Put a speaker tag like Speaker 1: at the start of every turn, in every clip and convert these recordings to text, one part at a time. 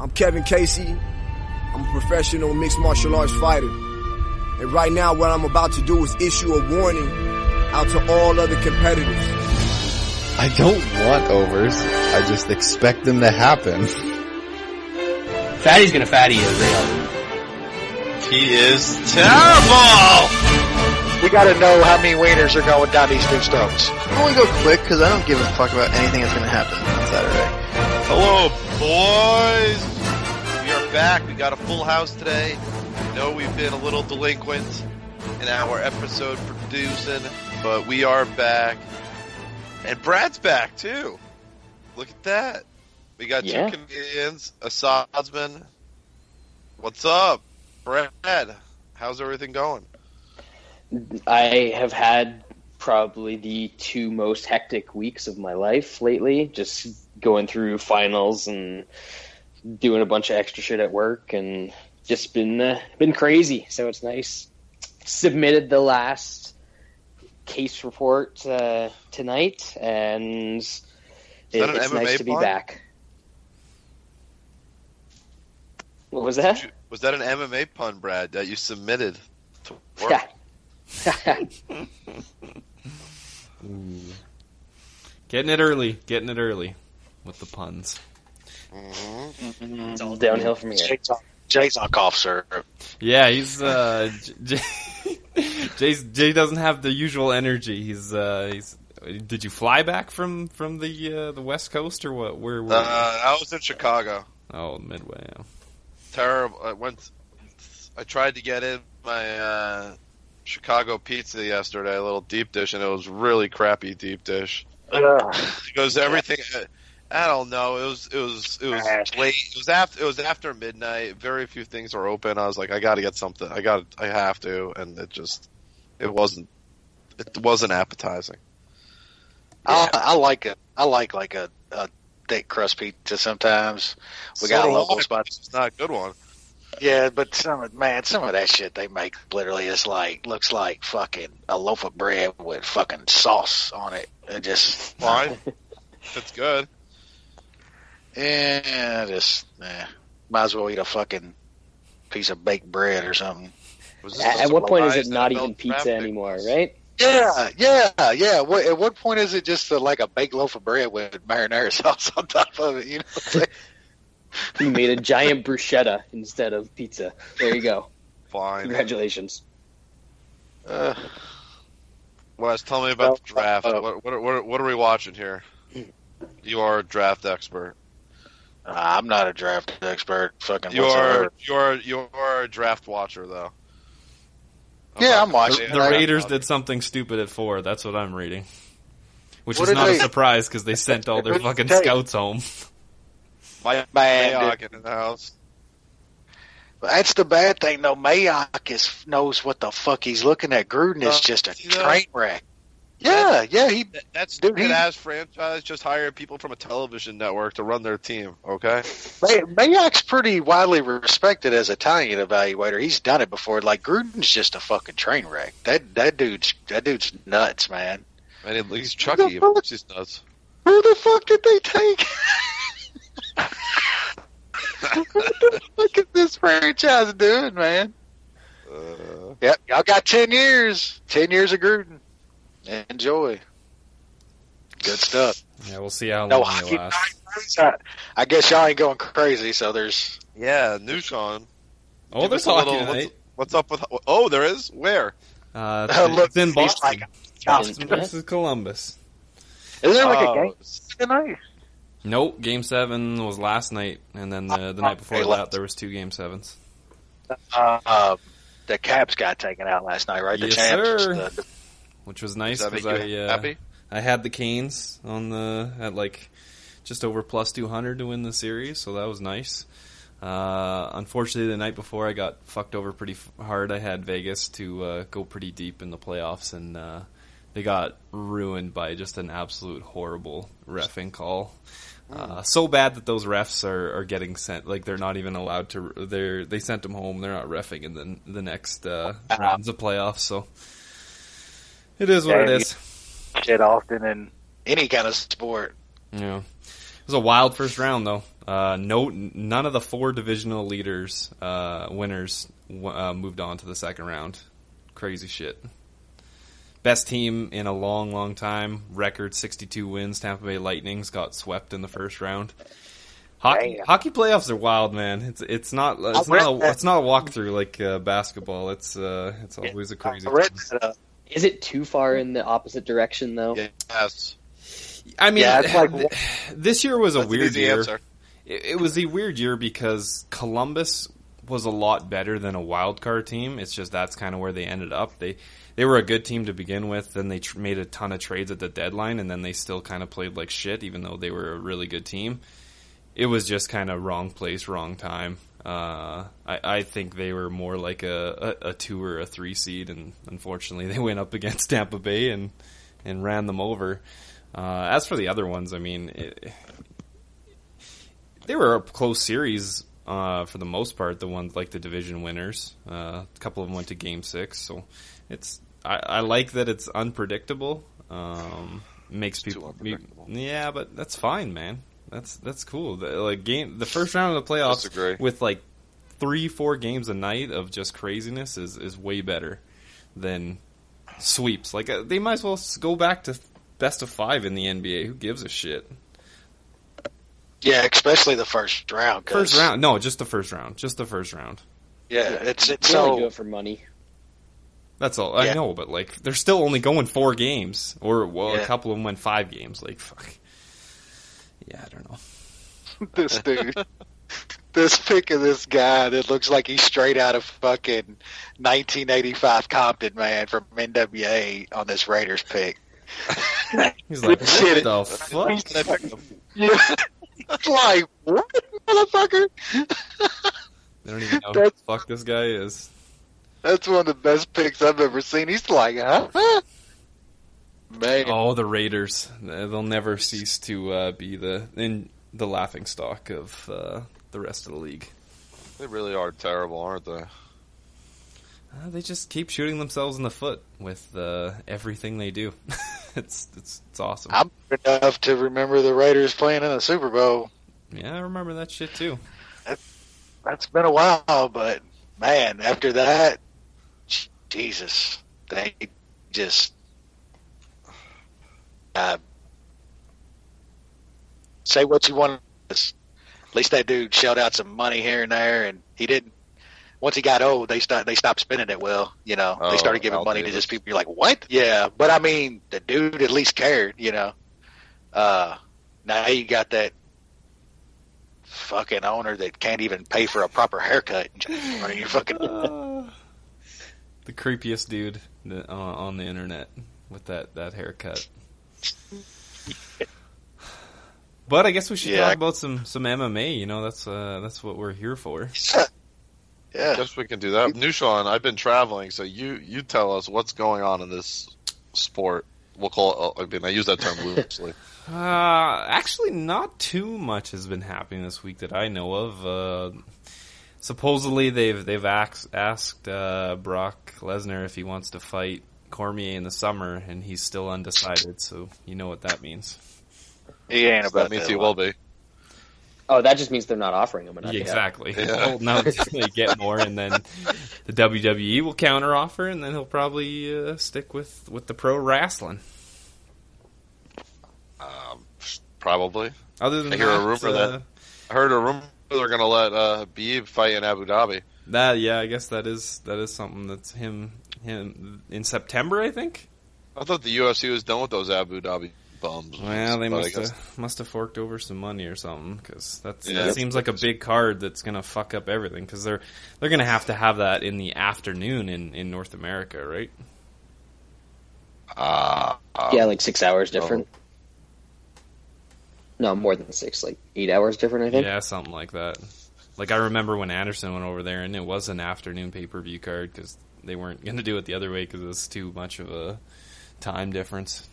Speaker 1: I'm Kevin Casey. I'm a professional mixed martial arts fighter. And right now what I'm about to do is issue a warning out to all other competitors.
Speaker 2: I don't want overs. I just expect them to happen.
Speaker 3: Fatty's gonna fatty is real.
Speaker 4: He is terrible!
Speaker 5: We gotta know how many wieners are going down these dudes' throats.
Speaker 6: I'm gonna go quick because I don't give a fuck about anything that's gonna happen on Saturday.
Speaker 4: Hello, boys! We are back. We got a full house today. I know we've been a little delinquent in our episode producing, but we are back. And Brad's back, too. Look at that. We got two comedians, a Sodsman. What's up, Brad? How's everything going?
Speaker 3: I have had probably the two most hectic weeks of my life lately, just going through finals and doing a bunch of extra shit at work, and just been crazy. So it's nice. Submitted the last case report tonight, and it's nice to be back. What was that?
Speaker 4: Was that an MMA pun, Brad, that you submitted to work?
Speaker 3: Yeah.
Speaker 7: Getting it early with the puns.
Speaker 3: Mm-hmm. It's all downhill from here.
Speaker 5: Jay's on cough syrup.
Speaker 7: Yeah, he's Jay doesn't have the usual energy. He's did you fly back from the West Coast or what? Where were you?
Speaker 4: I was in Chicago.
Speaker 7: Oh, Midway. Yeah.
Speaker 4: Terrible. I tried to get in my Chicago pizza yesterday, a little deep dish, and it was really crappy deep dish. Because everything, I don't know. It was late. It was after midnight. Very few things were open. I was like, I got to get something. I have to, and it wasn't appetizing.
Speaker 5: Yeah. I like a thick crust pizza sometimes. We got a local spot.
Speaker 4: It's not a good one.
Speaker 5: Yeah, but some of that shit they make literally looks like fucking a loaf of bread with fucking sauce on it. It just
Speaker 4: fine. That's good.
Speaker 5: Yeah, might as well eat a fucking piece of baked bread or something.
Speaker 3: At what point is it not even pizza anymore, right?
Speaker 5: Yeah. At what point is it just like a baked loaf of bread with marinara sauce on top of it? You know.
Speaker 3: You made a giant bruschetta instead of pizza. There you go.
Speaker 4: Fine.
Speaker 3: Congratulations.
Speaker 4: Wes, tell me about the draft. What are we watching here? You are a draft expert.
Speaker 5: I'm not a draft expert. Fucking
Speaker 4: you're a draft watcher though.
Speaker 5: Yeah, I'm watching.
Speaker 7: The Raiders did something stupid at 4. That's what I'm reading. Which is not a surprise because they sent all their fucking scouts home.
Speaker 4: Mayock in the house.
Speaker 5: That's the bad thing, though. Mayock knows what the fuck he's looking at. Gruden is just a train wreck. Yeah.
Speaker 4: That stupid-ass franchise just hired people from a television network to run their team, okay?
Speaker 5: Mayock's pretty widely respected as a talent evaluator. He's done it before. Like, Gruden's just a fucking train wreck. That dude's nuts, man.
Speaker 4: And he's Chucky. He's nuts.
Speaker 5: Who the fuck did they take? What the fuck is this franchise doing, man? Yep, y'all got 10 years. 10 years of Gruden. Enjoy. Good stuff.
Speaker 7: Yeah, we'll see how long it lasts.
Speaker 5: I guess y'all ain't going crazy, so there's...
Speaker 4: Yeah, new Sean.
Speaker 7: Oh, there's hockey tonight.
Speaker 4: What's up with... Oh, there is? Where?
Speaker 7: It's in Boston. Boston versus Columbus.
Speaker 5: Is there like a game tonight?
Speaker 7: Nope, Game 7 was last night, and then the night before that, there was 2 Game 7s.
Speaker 5: The Caps got taken out last night, right?
Speaker 7: Yes,
Speaker 5: the champs,
Speaker 7: sir. Which was nice because I had the Canes at like just over plus 200 to win the series, so that was nice. Unfortunately, the night before I got fucked over pretty hard. I had Vegas to go pretty deep in the playoffs, and they got ruined by just an absolute horrible reffing call. So bad that those refs are getting sent. Like they're not even allowed to. They sent them home. They're not reffing in the next rounds of playoffs. So it is what it is.
Speaker 5: Shit often in any kind of sport.
Speaker 7: Yeah, it was a wild first round though. None of the 4 divisional leaders winners moved on to the second round. Crazy shit. Best team in a long, long time. Record 62 wins. Tampa Bay Lightning's got swept in the first round. Hockey playoffs are wild, man. It's not a walkthrough like basketball. It's always a crazy.
Speaker 3: Is it too far in the opposite direction though?
Speaker 4: Yes.
Speaker 7: I mean, this year was a weird year. It was a weird year because Columbus was a lot better than a wild card team. It's just that's kind of where they ended up. They were a good team to begin with. Then they made a ton of trades at the deadline, and then they still kind of played like shit, even though they were a really good team. It was just kind of wrong place, wrong time. I think they were more like a 2 or a 3 seed, and unfortunately they went up against Tampa Bay and ran them over. As for the other ones, I mean, they were a close series for the most part. The ones like the division winners, a couple of them went to Game 6, so I like that it's unpredictable. Makes people, yeah, but that's fine, man. That's cool. The first round of the playoffs with like 3-4 games a night of just craziness is way better than sweeps. Like they might as well go back to best of 5 in the NBA. Who gives a shit?
Speaker 5: Yeah, especially the first round.
Speaker 7: First round? No, just the first round. Just the first round.
Speaker 5: Yeah, it's
Speaker 3: they only do it for money.
Speaker 7: That's all. I know, but like they're still only going 4 games, or a couple of them went 5 games. Like fuck. Yeah, I don't know.
Speaker 5: This dude, this pic of this guy that looks like he's straight out of fucking 1985 Compton, man, from NWA on this Raiders pic.
Speaker 7: He's like, what the fuck?
Speaker 5: Yeah. It's like, what, motherfucker?
Speaker 7: They don't even know who the fuck this guy is.
Speaker 5: That's one of the best pics I've ever seen. He's like, huh? Man.
Speaker 7: Oh, the Raiders. They'll never cease to be the laughing stock of the rest of the league.
Speaker 4: They really are terrible, aren't they?
Speaker 7: They just keep shooting themselves in the foot with everything they do. It's awesome.
Speaker 5: I'm enough to remember the Raiders playing in the Super Bowl.
Speaker 7: Yeah, I remember that shit too.
Speaker 5: That's been a while, but man, after that, Jesus, they just say what you want. At least that dude shelled out some money here and there, and he didn't. Once he got old, they stopped spending it well. You know, they started giving money to just people. You're like, what? Yeah, but I mean, the dude at least cared. You know, now you got that fucking owner that can't even pay for a proper haircut. Running your fucking
Speaker 7: the creepiest dude on the internet with that haircut. But I guess we should talk about some MMA. You know, that's what we're here for.
Speaker 5: Yeah,
Speaker 4: I guess we can do that. Nushan, I've been traveling, so you tell us what's going on in this sport. We'll call it. I mean, I use that term loosely.
Speaker 7: Actually, not too much has been happening this week that I know of. Supposedly, they've asked Brock Lesnar if he wants to fight Cormier in the summer, and he's still undecided. So you know what that means.
Speaker 5: He ain't about
Speaker 4: that. Means he will be.
Speaker 3: Oh, that just means they're not offering him enough.
Speaker 7: Exactly. He'll now definitely get more, and then the WWE will counter offer, and then he'll probably stick with the pro wrestling.
Speaker 4: Probably.
Speaker 7: Other than
Speaker 4: I heard a rumor they're going to let Beeb fight in Abu Dhabi.
Speaker 7: I guess that is something that's him in September, I think.
Speaker 4: I thought the UFC was done with those Abu Dhabi bums.
Speaker 7: Well, they must have forked over some money or something, because that seems like a big card that's going to fuck up everything, because they're going to have that in the afternoon in North America, right?
Speaker 3: Yeah, like 6 hours different. No, more than 6, like 8 hours different, I think.
Speaker 7: Yeah, something like that. Like, I remember when Anderson went over there, and it was an afternoon pay-per-view card, because they weren't going to do it the other way, because it was too much of a time difference.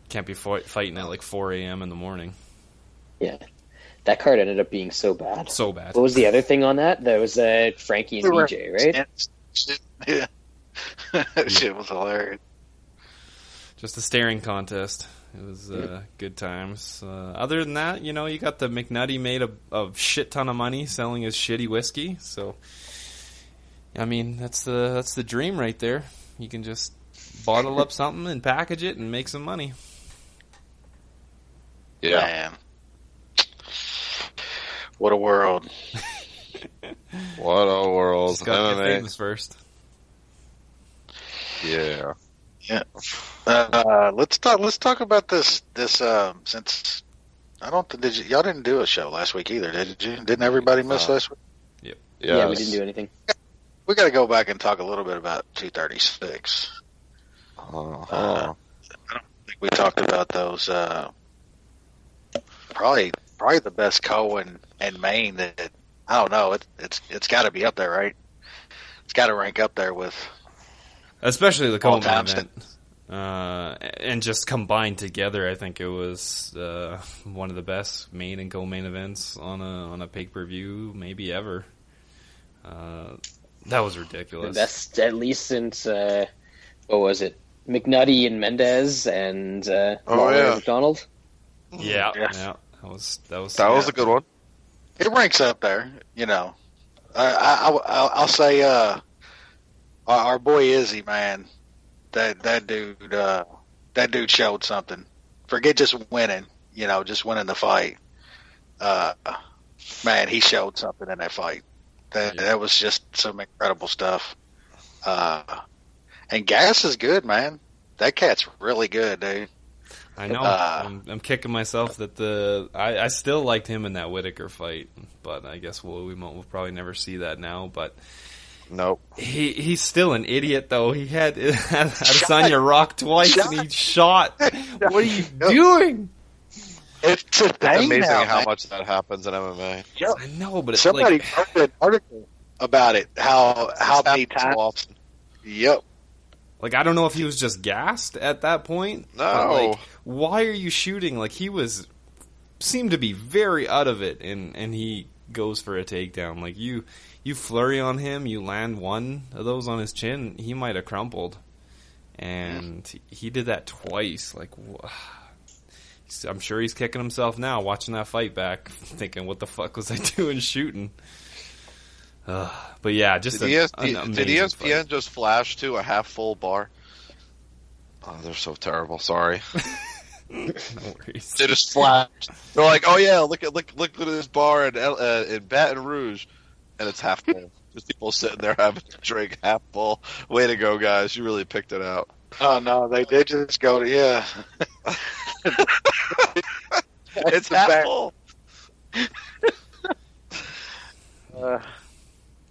Speaker 7: Can't be fighting at like 4 a.m. in the morning.
Speaker 3: Yeah. That card ended up being so bad.
Speaker 7: So bad.
Speaker 3: What was the other thing on that? That was Frankie and BJ, right?
Speaker 5: Yeah. That shit was hilarious.
Speaker 7: Just a staring contest. It was good times. Other than that, you got the McNutty made a shit ton of money selling his shitty whiskey. So, I mean, that's the dream right there. You can just bottle up something and package it and make some money.
Speaker 5: Yeah. Man. What a world.
Speaker 4: What a world.
Speaker 7: Just got get famous first.
Speaker 4: Yeah.
Speaker 5: Yeah. Let's talk about this since I don't think y'all didn't do a show last week either, did you? Didn't everybody miss last week?
Speaker 7: Yep.
Speaker 3: Yes. Yeah, we didn't do anything.
Speaker 5: We got to go back and talk a little bit about 236. I don't think we talked about those. Probably the best co and main that I don't know. It's got to be up there, right? It's got to rank up there with,
Speaker 7: especially the co-main event. And just combined together, I think it was one of the best main and co-main events on a pay-per-view maybe ever. That was ridiculous.
Speaker 3: The best, at least since what was it? McNutty and Mendez and McDonald.
Speaker 7: Yeah. That
Speaker 4: was a good one.
Speaker 5: It ranks up there, I'll say our boy Izzy, man. That dude showed something. Forget just winning, just winning the fight. Man, he showed something in that fight. That was just some incredible stuff. And Gas is good, man. That cat's really good, dude.
Speaker 7: I know. I'm kicking myself that I still liked him in that Whitaker fight, but I guess we'll probably never see that now. But
Speaker 4: nope.
Speaker 7: He's still an idiot, though. He had Adesanya rock twice and he shot. What are you doing?
Speaker 5: It's
Speaker 4: amazing
Speaker 5: now,
Speaker 4: how
Speaker 5: man.
Speaker 4: much that happens in MMA.
Speaker 5: Yep.
Speaker 7: I know, but
Speaker 5: somebody wrote an article about it. How many times? Yep.
Speaker 7: Like, I don't know if he was just gassed at that point.
Speaker 4: No.
Speaker 7: But, why are you shooting? Like, he seemed to be very out of it, and he goes for a takedown. Like, you flurry on him, you land one of those on his chin, he might have crumpled. And he did that twice. Like, I'm sure he's kicking himself now, watching that fight back, thinking, what the fuck was I doing shooting? But yeah, just
Speaker 4: did ESPN
Speaker 7: fight.
Speaker 4: Just flash to a half full bar? Oh, they're so terrible. Sorry.
Speaker 7: No worries.
Speaker 4: They just flashed. They're like, oh yeah, look at this bar in Baton Rouge, and it's half full. Just people sitting there having a drink, half full. Way to go, guys! You really picked it out.
Speaker 5: Oh no, they did just go to yeah.
Speaker 4: It's half full.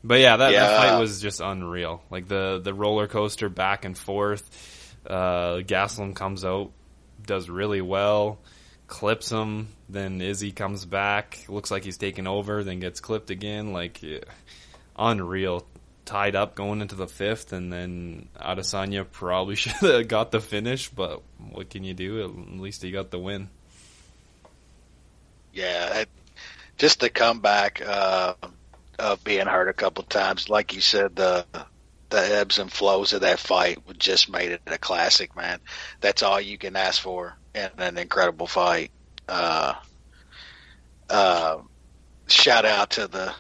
Speaker 7: But yeah, that fight was just unreal. Like the roller coaster back and forth. Gastelum comes out, does really well, clips him. Then Izzy comes back, looks like he's taking over, then gets clipped again. Like unreal. Tied up going into the fifth, and then Adesanya probably should have got the finish. But what can you do? At least he got the win.
Speaker 5: Yeah, just the comeback. Of being hurt a couple times, like you said, the ebbs and flows of that fight just made it a classic, man. That's all you can ask for in an incredible fight. Shout out to the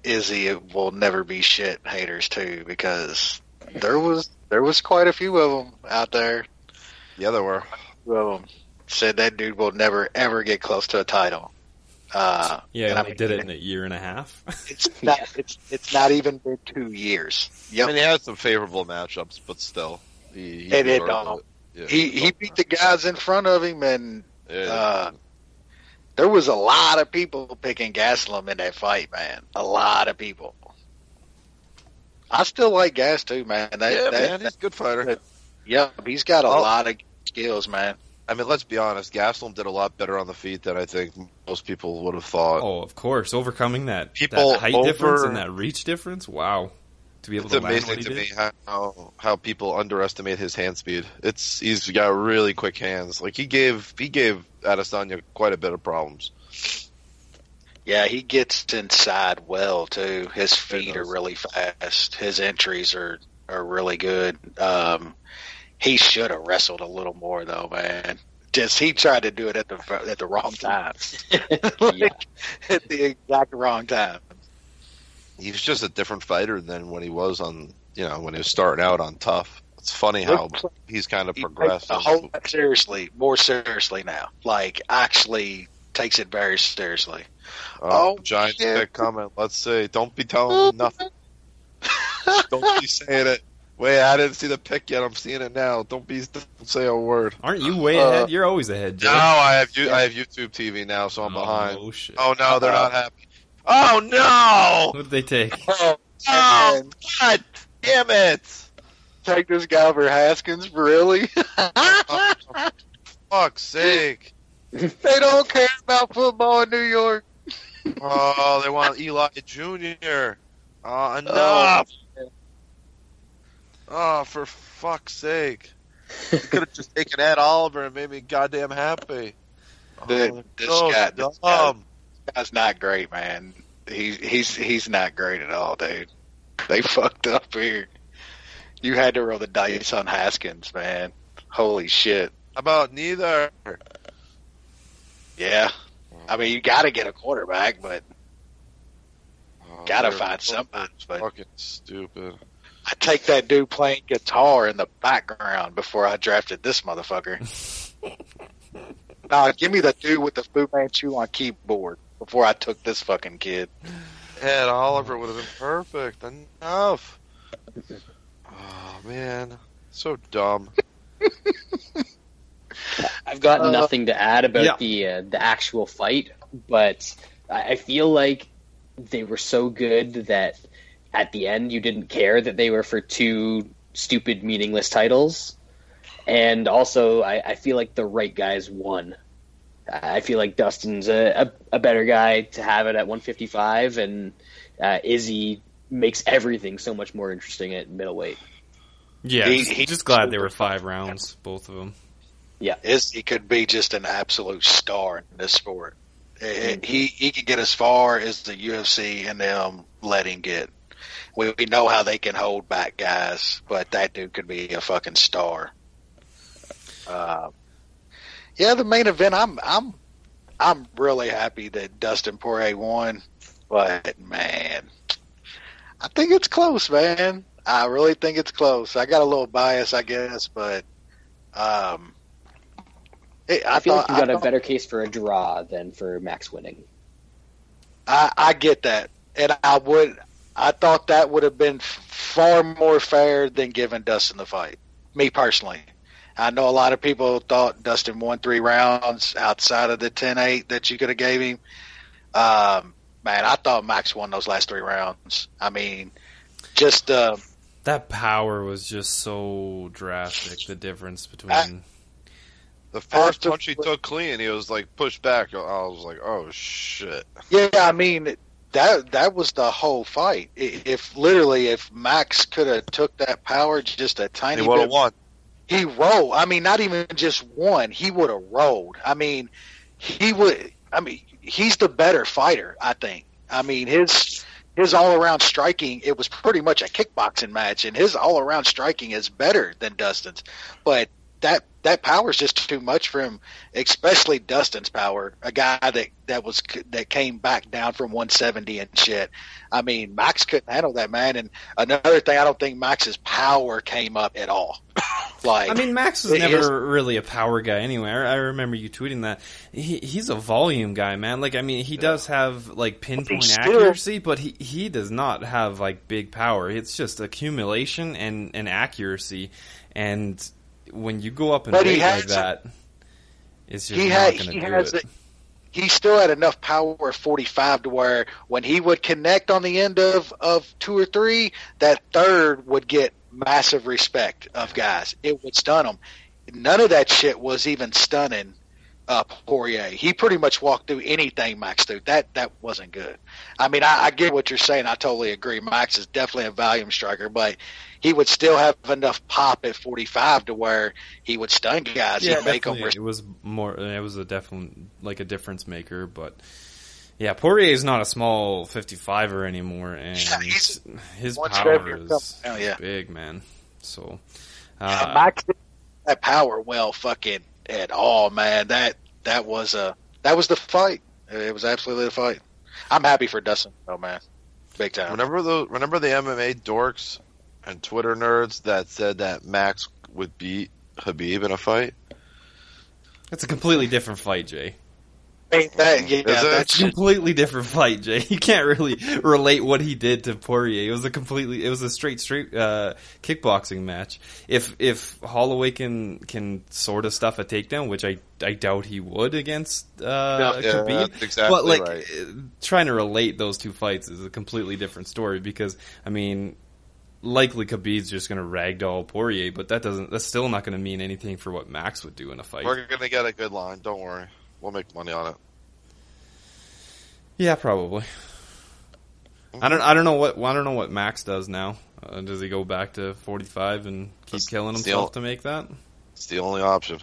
Speaker 5: Izzy it will never be shit haters too, because there was quite a few of them out there.
Speaker 4: Yeah, there were.
Speaker 5: Two of them said that dude will never ever get close to a title.
Speaker 7: He did it in a year and a half.
Speaker 5: It's not even been 2 years. Yep.
Speaker 4: I mean, he had some favorable matchups, but still, he
Speaker 5: beat the guys in front of him, and there was a lot of people picking Gastelum in that fight, man. A lot of people. I still like Gas too, man.
Speaker 4: Man, he's a good fighter.
Speaker 5: Yep, he's got a lot of skills, man.
Speaker 4: I mean, let's be honest. Gastelum did a lot better on the feet than I think most people would have thought.
Speaker 7: Oh, of course, overcoming that height difference and that reach difference. Wow, to be able to land what he did.
Speaker 4: It's amazing to me how people underestimate his hand speed. He's got really quick hands. Like he gave Adesanya quite a bit of problems.
Speaker 5: Yeah, he gets inside well too. His feet are really fast. His entries are really good. He should have wrestled a little more, though, man. Just he tried to do it at the wrong time, at the exact wrong time.
Speaker 4: He's just a different fighter than when he was on, when he was starting out on Tough. It's funny how he's kind of progressed.
Speaker 5: More seriously now. Like, actually takes it very seriously.
Speaker 4: Giants pick coming. Let's see. Don't be telling me nothing. Don't be saying it. Wait, I didn't see the pick yet. I'm seeing it now. Don't say a word.
Speaker 7: Aren't you way ahead? You're always ahead, Jay.
Speaker 4: No, I have YouTube TV now, so I'm behind.
Speaker 7: Oh, shit.
Speaker 4: Oh, no, they're not happy. Oh, no!
Speaker 7: What did they take?
Speaker 4: Oh, God damn it!
Speaker 5: Take this guy over Haskins, really?
Speaker 4: Fuck's sake.
Speaker 5: They don't care about football in New York.
Speaker 4: Oh, they want Eli Jr. Oh, enough! Oh, for fuck's sake. You could have just taken Ed Oliver and made me goddamn happy.
Speaker 5: This guy's not great, man. He's not great at all, dude. They fucked up here. You had to roll the dice on Haskins, man. Holy shit.
Speaker 4: How about neither?
Speaker 5: Yeah. I mean, you got to get a quarterback, but got to find somebody. But
Speaker 4: fucking stupid.
Speaker 5: I take that dude playing guitar in the background before I drafted this motherfucker. Nah, give me the dude with the Fu Manchu on keyboard before I took this fucking kid.
Speaker 4: Ed Oliver would have been perfect. Enough. Oh, man. So dumb.
Speaker 3: I've got nothing to add about the actual fight, but I feel like they were so good that at the end you didn't care that they were for two stupid, meaningless titles. And also, I feel like the right guys won. I feel like Dustin's a better guy to have it at 155, and Izzy makes everything so much more interesting at middleweight.
Speaker 7: Yeah, he's just glad they were 5 rounds, both of them.
Speaker 3: Yeah,
Speaker 5: Izzy could be just an absolute star in this sport. He could get as far as the UFC and them let him get. We know how they can hold back guys, but that dude could be a fucking star. The main event. I'm really happy that Dustin Poirier won, but man, I think it's close, man. I really think it's close. I got a little bias, I guess, but
Speaker 3: I feel like you got a better case for a draw than for Max winning.
Speaker 5: I get that, and I thought that would have been far more fair than giving Dustin the fight. Me personally. I know a lot of people thought Dustin won 3 rounds outside of the 10-8 that you could have gave him. Man, I thought Max won those last 3 rounds. I mean, just
Speaker 7: that power was just so drastic. The difference between
Speaker 4: the first punch he took clean, he was like pushed back. I was like, oh shit.
Speaker 5: Yeah, I mean. That was the whole fight. If Max could have took that power just a tiny bit,
Speaker 4: he would have won.
Speaker 5: He rolled. I mean, not even just won. He would have rolled. I mean, he's the better fighter, I think. I mean, his all-around striking, it was pretty much a kickboxing match, and his all-around striking is better than Dustin's. But that power is just too much for him, especially Dustin's power, a guy that came back down from 170 and shit. I mean, Max couldn't handle that, man. And another thing, I don't think Max's power came up at all.
Speaker 7: Max was never really a power guy anyway. I remember you tweeting that. He's a volume guy, man. He does have pinpoint accuracy, but he does not have big power. It's just accumulation and accuracy. And when you go up and weight like that, it's just not going to do it.
Speaker 5: He still had enough power at 45 to where when he would connect on the end of 2 or 3, that third would get massive respect of guys. It would stun them. None of that shit was even stunning Poirier. He pretty much walked through anything Max threw. That wasn't good. I mean, I get what you're saying. I totally agree. Max is definitely a volume striker, but he would still have enough pop at 45 to where he would stun guys and make them.
Speaker 7: It was a definite a difference maker, but yeah, Poirier is not a small 55er anymore, and his power is big, man. So
Speaker 5: that power well fucking at all, man. That was the fight. It was absolutely the fight. I'm happy for Dustin, though, man. Big time.
Speaker 4: Remember the MMA dorks and Twitter nerds that said that Max would beat Khabib in a fight?
Speaker 7: That's a completely different fight, Jay.
Speaker 5: That's
Speaker 7: a completely different fight, Jay. You can't really relate what he did to Poirier. It was a straight kickboxing match. If Holloway can sort of stuff a takedown, which I doubt he would against Khabib,
Speaker 4: exactly
Speaker 7: but like
Speaker 4: right.
Speaker 7: Trying to relate those two fights is a completely different story because I mean, likely Khabib's just going to ragdoll Poirier, but that's still not going to mean anything for what Max would do in a fight.
Speaker 4: We're going to get a good line. Don't worry. We'll make money on it.
Speaker 7: Yeah, probably. I don't know what Max does now. Does he go back to 45 and keep killing himself to make that?
Speaker 4: It's the only option.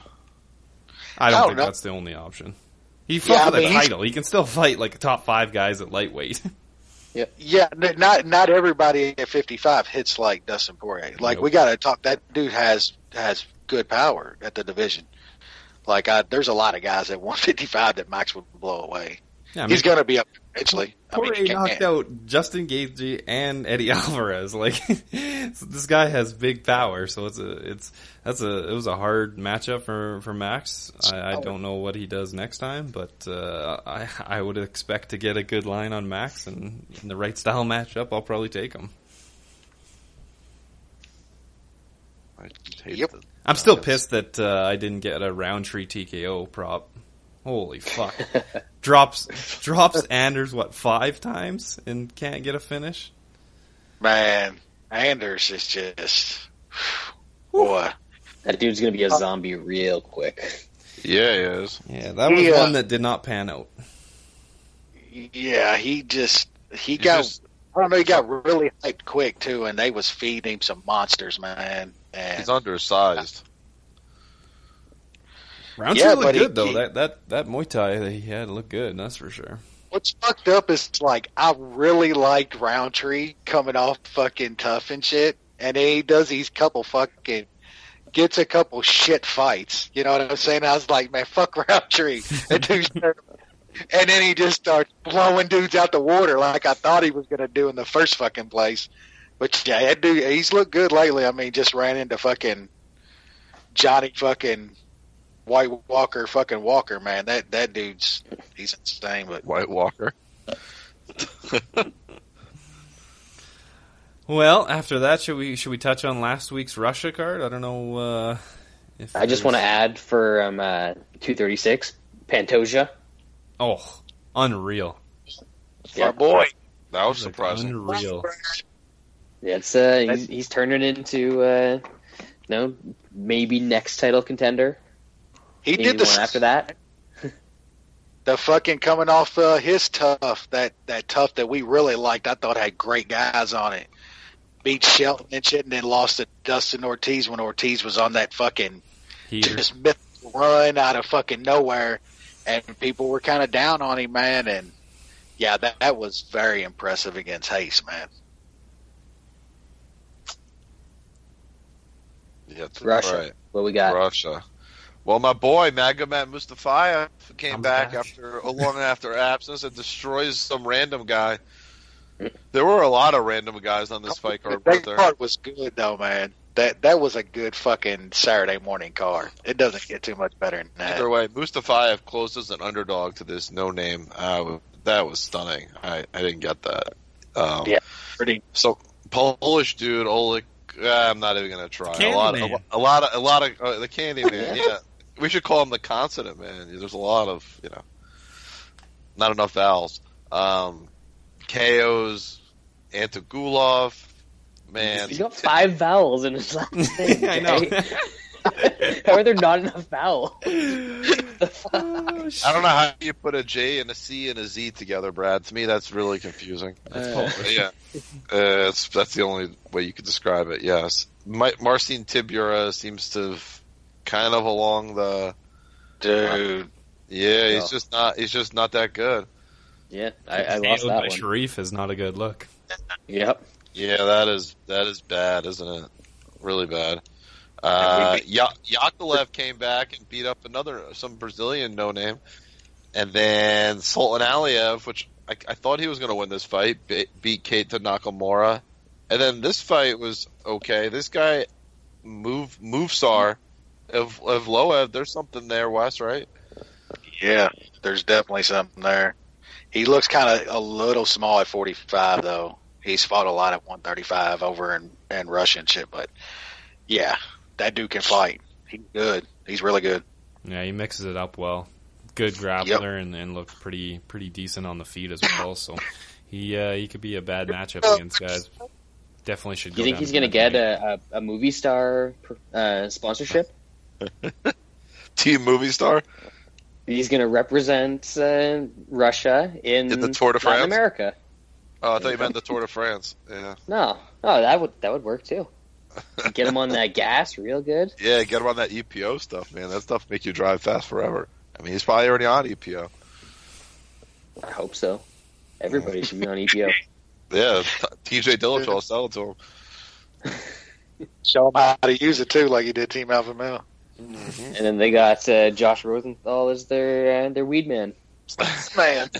Speaker 7: I don't think that's the only option. He fought for the title. He can still fight like top 5 guys at lightweight.
Speaker 5: Yeah, not everybody at 55 hits like Dustin Poirier. Like we got to talk. That dude has good power at the division. Like there's a lot of guys at 155 that Max would blow away. Yeah, he's going to be up eventually.
Speaker 7: Poirier knocked out Justin Gaethje and Eddie Alvarez. Like this guy has big power, so it was a hard matchup for Max. I don't know what he does next time, but I would expect to get a good line on Max, and in the right style matchup, I'll probably take him. I'm still pissed that I didn't get a Roundtree TKO prop. Holy fuck. Drops Anders, 5 times and can't get a finish?
Speaker 5: Man, Anders is just... Boy.
Speaker 3: That dude's going to be a zombie real quick.
Speaker 4: Yeah, he is.
Speaker 7: Yeah, that was one that did not pan out.
Speaker 5: Yeah, he got really hyped quick, too, and they was feeding him some monsters, man. And
Speaker 4: he's undersized.
Speaker 7: Roundtree looked good, though. That Muay Thai that he had looked good, that's for sure.
Speaker 5: What's fucked up is, like, I really liked Roundtree coming off fucking tough and shit, and then he does these gets a couple shit fights. You know what I'm saying? I was like, man, fuck Roundtree. And then he just starts blowing dudes out the water like I thought he was going to do in the first fucking place. But, yeah, that dude, he's looked good lately. I mean, just ran into fucking Johnny fucking... White Walker fucking Walker, man. That dude's he's insane. But
Speaker 4: White Walker.
Speaker 7: Well, after that, should we touch on last week's Russia card? I don't know if
Speaker 3: I just want to add for 236 Pantoja.
Speaker 7: Oh, unreal!
Speaker 5: Yeah, boy,
Speaker 4: that was surprising.
Speaker 7: Unreal.
Speaker 3: Yeah, it's he's turning into maybe next title contender.
Speaker 5: He did the
Speaker 3: one after that.
Speaker 5: The fucking coming off his tough, that tough that we really liked. I thought had great guys on it. Beat Shelton and shit, and then lost to Dustin Ortiz when Ortiz was on that fucking just mythical run out of fucking nowhere, and people were kind of down on him, man. And yeah, that was very impressive against Hayes, man.
Speaker 4: Yeah,
Speaker 3: Russia.
Speaker 4: Right.
Speaker 3: What we got?
Speaker 4: Russia. Well, my boy Magomed Mustafayev came back after a long absence and destroys some random guy. There were a lot of random guys on this fight card.
Speaker 5: That card was good, though, man. That was a good fucking Saturday morning card. It doesn't get too much better than that.
Speaker 4: Either way, Mustafayev closed as an underdog to this no-name. That was stunning. I didn't get that.
Speaker 5: Yeah, pretty.
Speaker 4: So Polish dude Oleg. I'm not even gonna try. A lot of the Candy Man. Yeah, we should call him the Consonant Man. There's a lot of not enough vowels. KO's Antogulov. Man,
Speaker 3: he's got 5 vowels in his last name.
Speaker 7: I know.
Speaker 3: How are there not enough vowels?
Speaker 4: I don't know how you put a J and a C and a Z together, Brad. To me, that's really confusing. Yeah, that's the only way you could describe it. Yes, Marcin Tibura seems to kind of along the
Speaker 5: dude.
Speaker 4: Yeah, he's just not that good.
Speaker 3: Yeah, I lost that one.
Speaker 7: Sharif is not a good look.
Speaker 3: Yep.
Speaker 4: Yeah, that is bad, isn't it? Really bad. Yakovlev came back and beat up some Brazilian no-name. And then Sultan Aliyev, which I thought he was going to win this fight, beat Keita Nakamura. And then this fight was okay. This guy, Movsar Evloev, there's something there, Wes, right?
Speaker 5: Yeah, there's definitely something there. He looks kind of a little small at 45, though. He's fought a lot at 135 over in Russia and shit. But, yeah, that dude can fight. He's good. He's really good.
Speaker 7: Yeah, he mixes it up well. Good grappler and looks pretty decent on the feet as well. So he could be a bad matchup against guys. Definitely should.
Speaker 3: You think he's going to get a movie star sponsorship?
Speaker 4: Team movie star.
Speaker 3: He's going to represent Russia in
Speaker 4: the Tour de France?
Speaker 3: Latin America.
Speaker 4: Oh, I thought you meant the Tour de France. Yeah.
Speaker 3: No, that would work too. Get him on that gas real good.
Speaker 4: Yeah, get him on that EPO stuff, man. That stuff make you drive fast forever. I mean, he's probably already on EPO.
Speaker 3: I hope so. Everybody should be on EPO.
Speaker 4: Yeah, TJ Dillashaw will sell it to him.
Speaker 5: Show him how to use it too, like he did Team Alpha Male.
Speaker 3: Mm-hmm. And then they got Josh Rosenthal as their weed man.
Speaker 5: Man.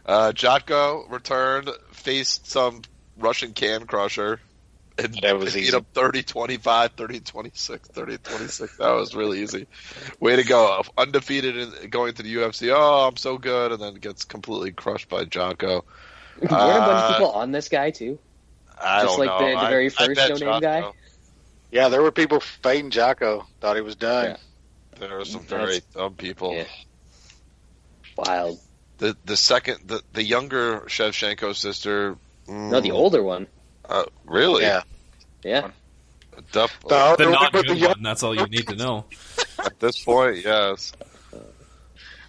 Speaker 4: Jotko returned, faced some Russian can crusher. And
Speaker 5: that was easy.
Speaker 4: Beat up 30-25, 30-26, 30-26. That was really easy. Way to go. Undefeated and going to the UFC. Oh, I'm so good. And then gets completely crushed by Jotko.
Speaker 3: Weren't a bunch of people on this guy, too?
Speaker 4: I
Speaker 3: Just
Speaker 4: don't
Speaker 3: like
Speaker 4: know.
Speaker 3: the very first no-name guy?
Speaker 5: Yeah, there were people fading Jotko. Thought he was done.
Speaker 4: Yeah. There were some very dumb people.
Speaker 3: Yeah. Wild.
Speaker 4: The younger Shevchenko sister.
Speaker 3: No, the older one.
Speaker 4: Really?
Speaker 3: Yeah. Yeah.
Speaker 7: The not good one. That's all you need to know.
Speaker 4: At this point, yes.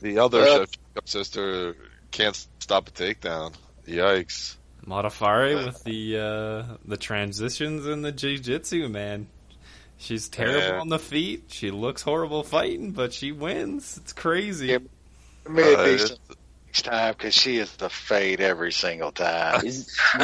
Speaker 4: The other Shevchenko sister can't stop a takedown. Yikes.
Speaker 7: Modafari with the transitions in the jiu-jitsu, man. She's terrible on the feet. She looks horrible fighting, but she wins. It's crazy.
Speaker 5: Yeah, next time, because she is the fade every single time.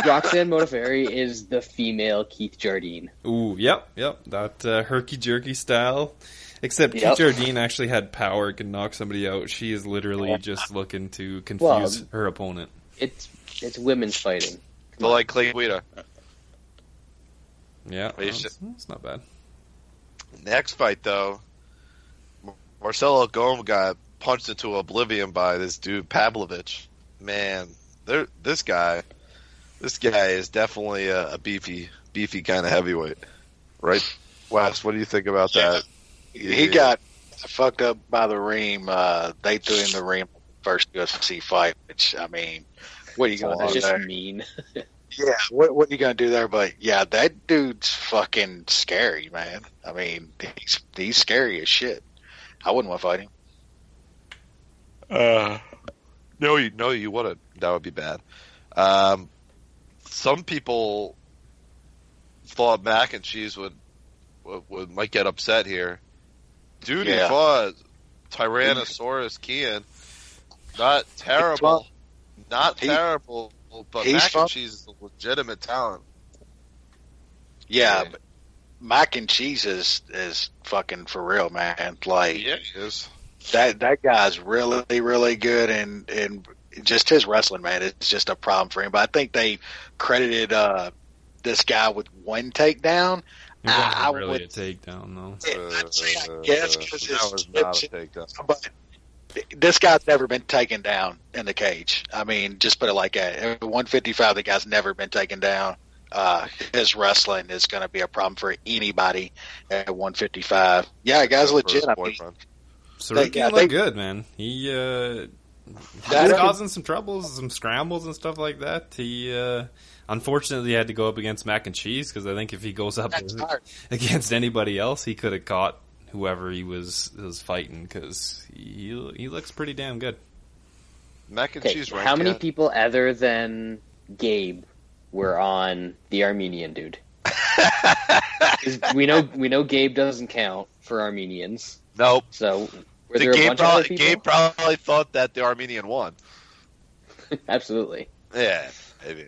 Speaker 3: Roxanne Modafferi is the female Keith Jardine.
Speaker 7: Ooh, yep. That herky-jerky style. Except Keith Jardine actually had power, could knock somebody out. She is literally just looking to confuse her opponent.
Speaker 3: It's women's fighting.
Speaker 4: But like Clay Guida.
Speaker 7: Yeah, it's not bad.
Speaker 4: Next fight, though, Marcelo Gomez got punched into oblivion by this dude Pavlovich. Man, this guy is definitely a beefy kind of heavyweight, right? Wes, what do you think about that?
Speaker 5: He got fucked up by the Reem. They threw in the Reem first UFC fight, which, I mean, what are you going to do there?
Speaker 3: Just mean.
Speaker 5: Yeah, what are you going to do there? But, yeah, that dude's fucking scary, man. I mean, he's scary as shit. I wouldn't want to fight him.
Speaker 4: No, you wouldn't. That would be bad. Some people thought Mac and Cheese might get upset here. Dude, he fought Tyrannosaurus Kean. Not terrible. Terrible, but Mac and Cheese is a legitimate talent.
Speaker 5: Yeah, but Mac and Cheese is fucking for real, man. Like,
Speaker 4: yeah, he is.
Speaker 5: That guy's really, really good, and just his wrestling, man, it's just a problem for him. But I think they credited this guy with one takedown.
Speaker 7: It wasn't really a takedown, though.
Speaker 5: I guess because
Speaker 4: that was not a takedown.
Speaker 5: But this guy's never been taken down in the cage. I mean, just put it like that. At 155, the guy's never been taken down. His wrestling is going to be a problem for anybody at 155. Yeah, the guy's legit. I mean,
Speaker 7: Sorokin looked good, man. He was causing some troubles, some scrambles and stuff like that. He unfortunately had to go up against Mac and Cheese because I think if he goes up against anybody else, he could have caught whoever he was fighting because he looks pretty damn good.
Speaker 4: Mac and Cheese, right?
Speaker 3: How many people other than Gabe were on the Armenian dude? we know Gabe doesn't count for Armenians.
Speaker 4: Nope.
Speaker 3: So were there a bunch of other people?
Speaker 4: Gabe probably thought that the Armenian won.
Speaker 3: Absolutely.
Speaker 4: Yeah, maybe.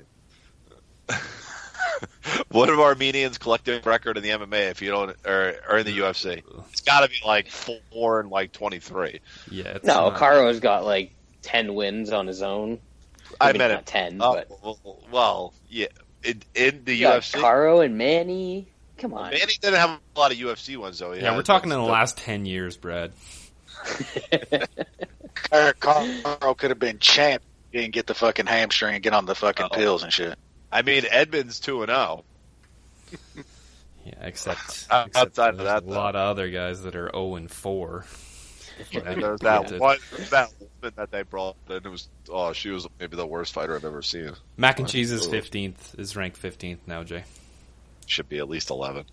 Speaker 4: What of Armenians' collective record in the MMA if you don't, or in the UFC? It's got to be like 4 and like 23.
Speaker 7: Yeah. It's
Speaker 3: no, Caro's got like 10 wins on his own. I mean, not 10, but
Speaker 4: well, yeah. In the UFC,
Speaker 3: Caro and Manny. Come on,
Speaker 4: Manny didn't have a lot of UFC ones though.
Speaker 7: Yeah, we're talking in the last 10 years, Brad.
Speaker 5: Caro could have been champ. He didn't get the fucking hamstring and get on the fucking pills and shit.
Speaker 4: I mean, Edmund's 2-0.
Speaker 7: Yeah, except
Speaker 4: outside of that,
Speaker 7: a lot of other guys that are 0-4.
Speaker 4: And there's that woman that they brought in. It was she was maybe the worst fighter I've ever seen.
Speaker 7: Mac and Cheese is 15th, is ranked 15th now, Jay.
Speaker 4: Should be at least 11.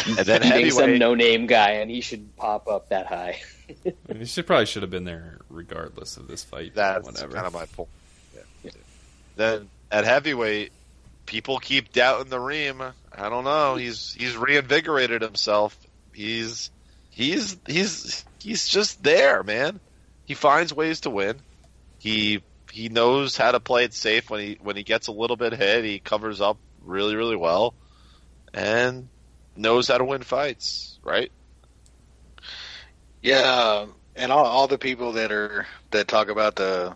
Speaker 4: And then heavyweight,
Speaker 3: some no-name guy, and he should pop up that high.
Speaker 7: He should have been there regardless of this fight.
Speaker 4: That's
Speaker 7: whatever.
Speaker 4: Kind of my point. Yeah. Then at heavyweight, people keep doubting the Reem. I don't know. He's reinvigorated himself. He's just there, man. He finds ways to win. He knows how to play it safe when he gets a little bit hit. He covers up really, really well, and knows how to win fights. Right?
Speaker 5: Yeah, and all the people that talk about the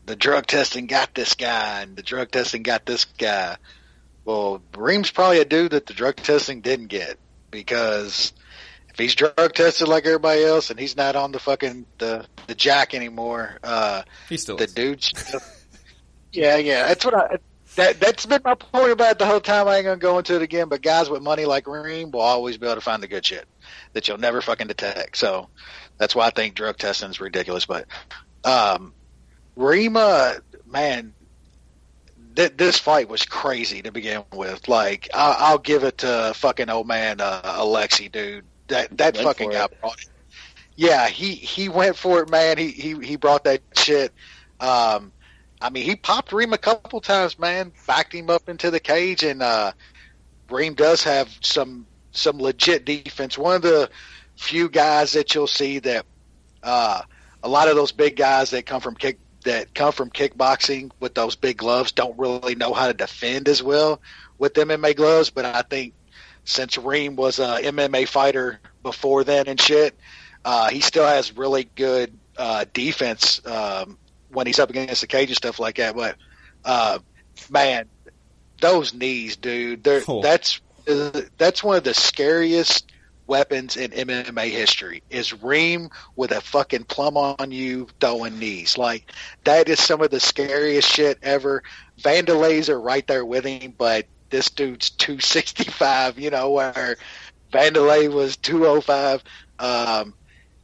Speaker 5: drug testing got this guy and the drug testing got this guy. Well, Reem's probably a dude that the drug testing didn't get, because if he's drug tested like everybody else and he's not on the fucking the jack anymore,
Speaker 7: he still
Speaker 5: the
Speaker 7: is.
Speaker 5: dude. Yeah. That's been my point about it the whole time. I ain't gonna go into it again. But guys with money like Reem will always be able to find the good shit that you'll never fucking detect. So that's why I think drug testing is ridiculous. But Reem, man, this fight was crazy to begin with. Like, I'll give it to fucking old man Alexi, dude. That fucking guy brought it. Yeah, he went for it, man. He brought that shit. I mean, he popped Reem a couple times, man. Backed him up into the cage, and Reem does have some legit defense. One of the few guys that you'll see that a lot of those big guys that come from kickboxing with those big gloves don't really know how to defend as well with MMA gloves. But I think since Reem was a MMA fighter before then and shit, he still has really good defense when he's up against the cage and stuff like that. But man, those knees, dude, that's one of the scariest weapons in MMA history, is Reem with a fucking plum on you throwing knees. Like, that is some of the scariest shit ever. Vanderlei's are right there with him, but this dude's 265, where Vanderlei was 205.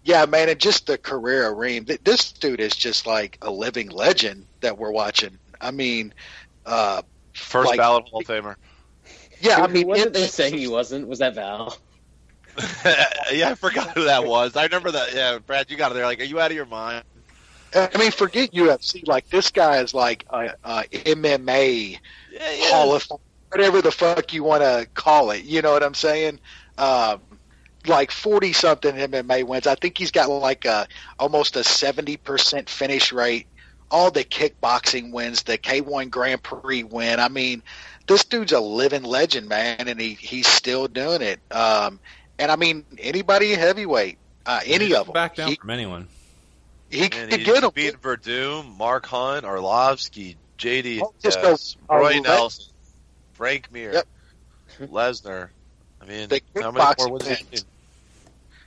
Speaker 5: Yeah, man, and just the career of Reem. This dude is just like a living legend that we're watching. I mean,
Speaker 4: first ballot Hall of Famer.
Speaker 5: Yeah, I mean,
Speaker 3: wasn't they saying he wasn't? Was that Val?
Speaker 4: Yeah, I forgot who that was. I remember that. Yeah, Brad, you got it there. Like, are you out of your mind?
Speaker 5: I mean, forget UFC. Like, this guy is like a MMA Hall of Fame, whatever the fuck you want to call it. You know what I'm saying? Like 40-something MMA wins. I think he's got like almost a 70% finish rate. All the kickboxing wins, the K1 Grand Prix win. I mean, this dude's a living legend, man, and he's still doing it. And I mean, anybody heavyweight, any of them,
Speaker 7: back down from anyone.
Speaker 5: He could get them.
Speaker 4: Beat Verdum, Mark Hunt, Arlovsky, JD,
Speaker 5: Roy
Speaker 4: Nelson, Frank Mir, Lesnar. I mean, how many more wins did he?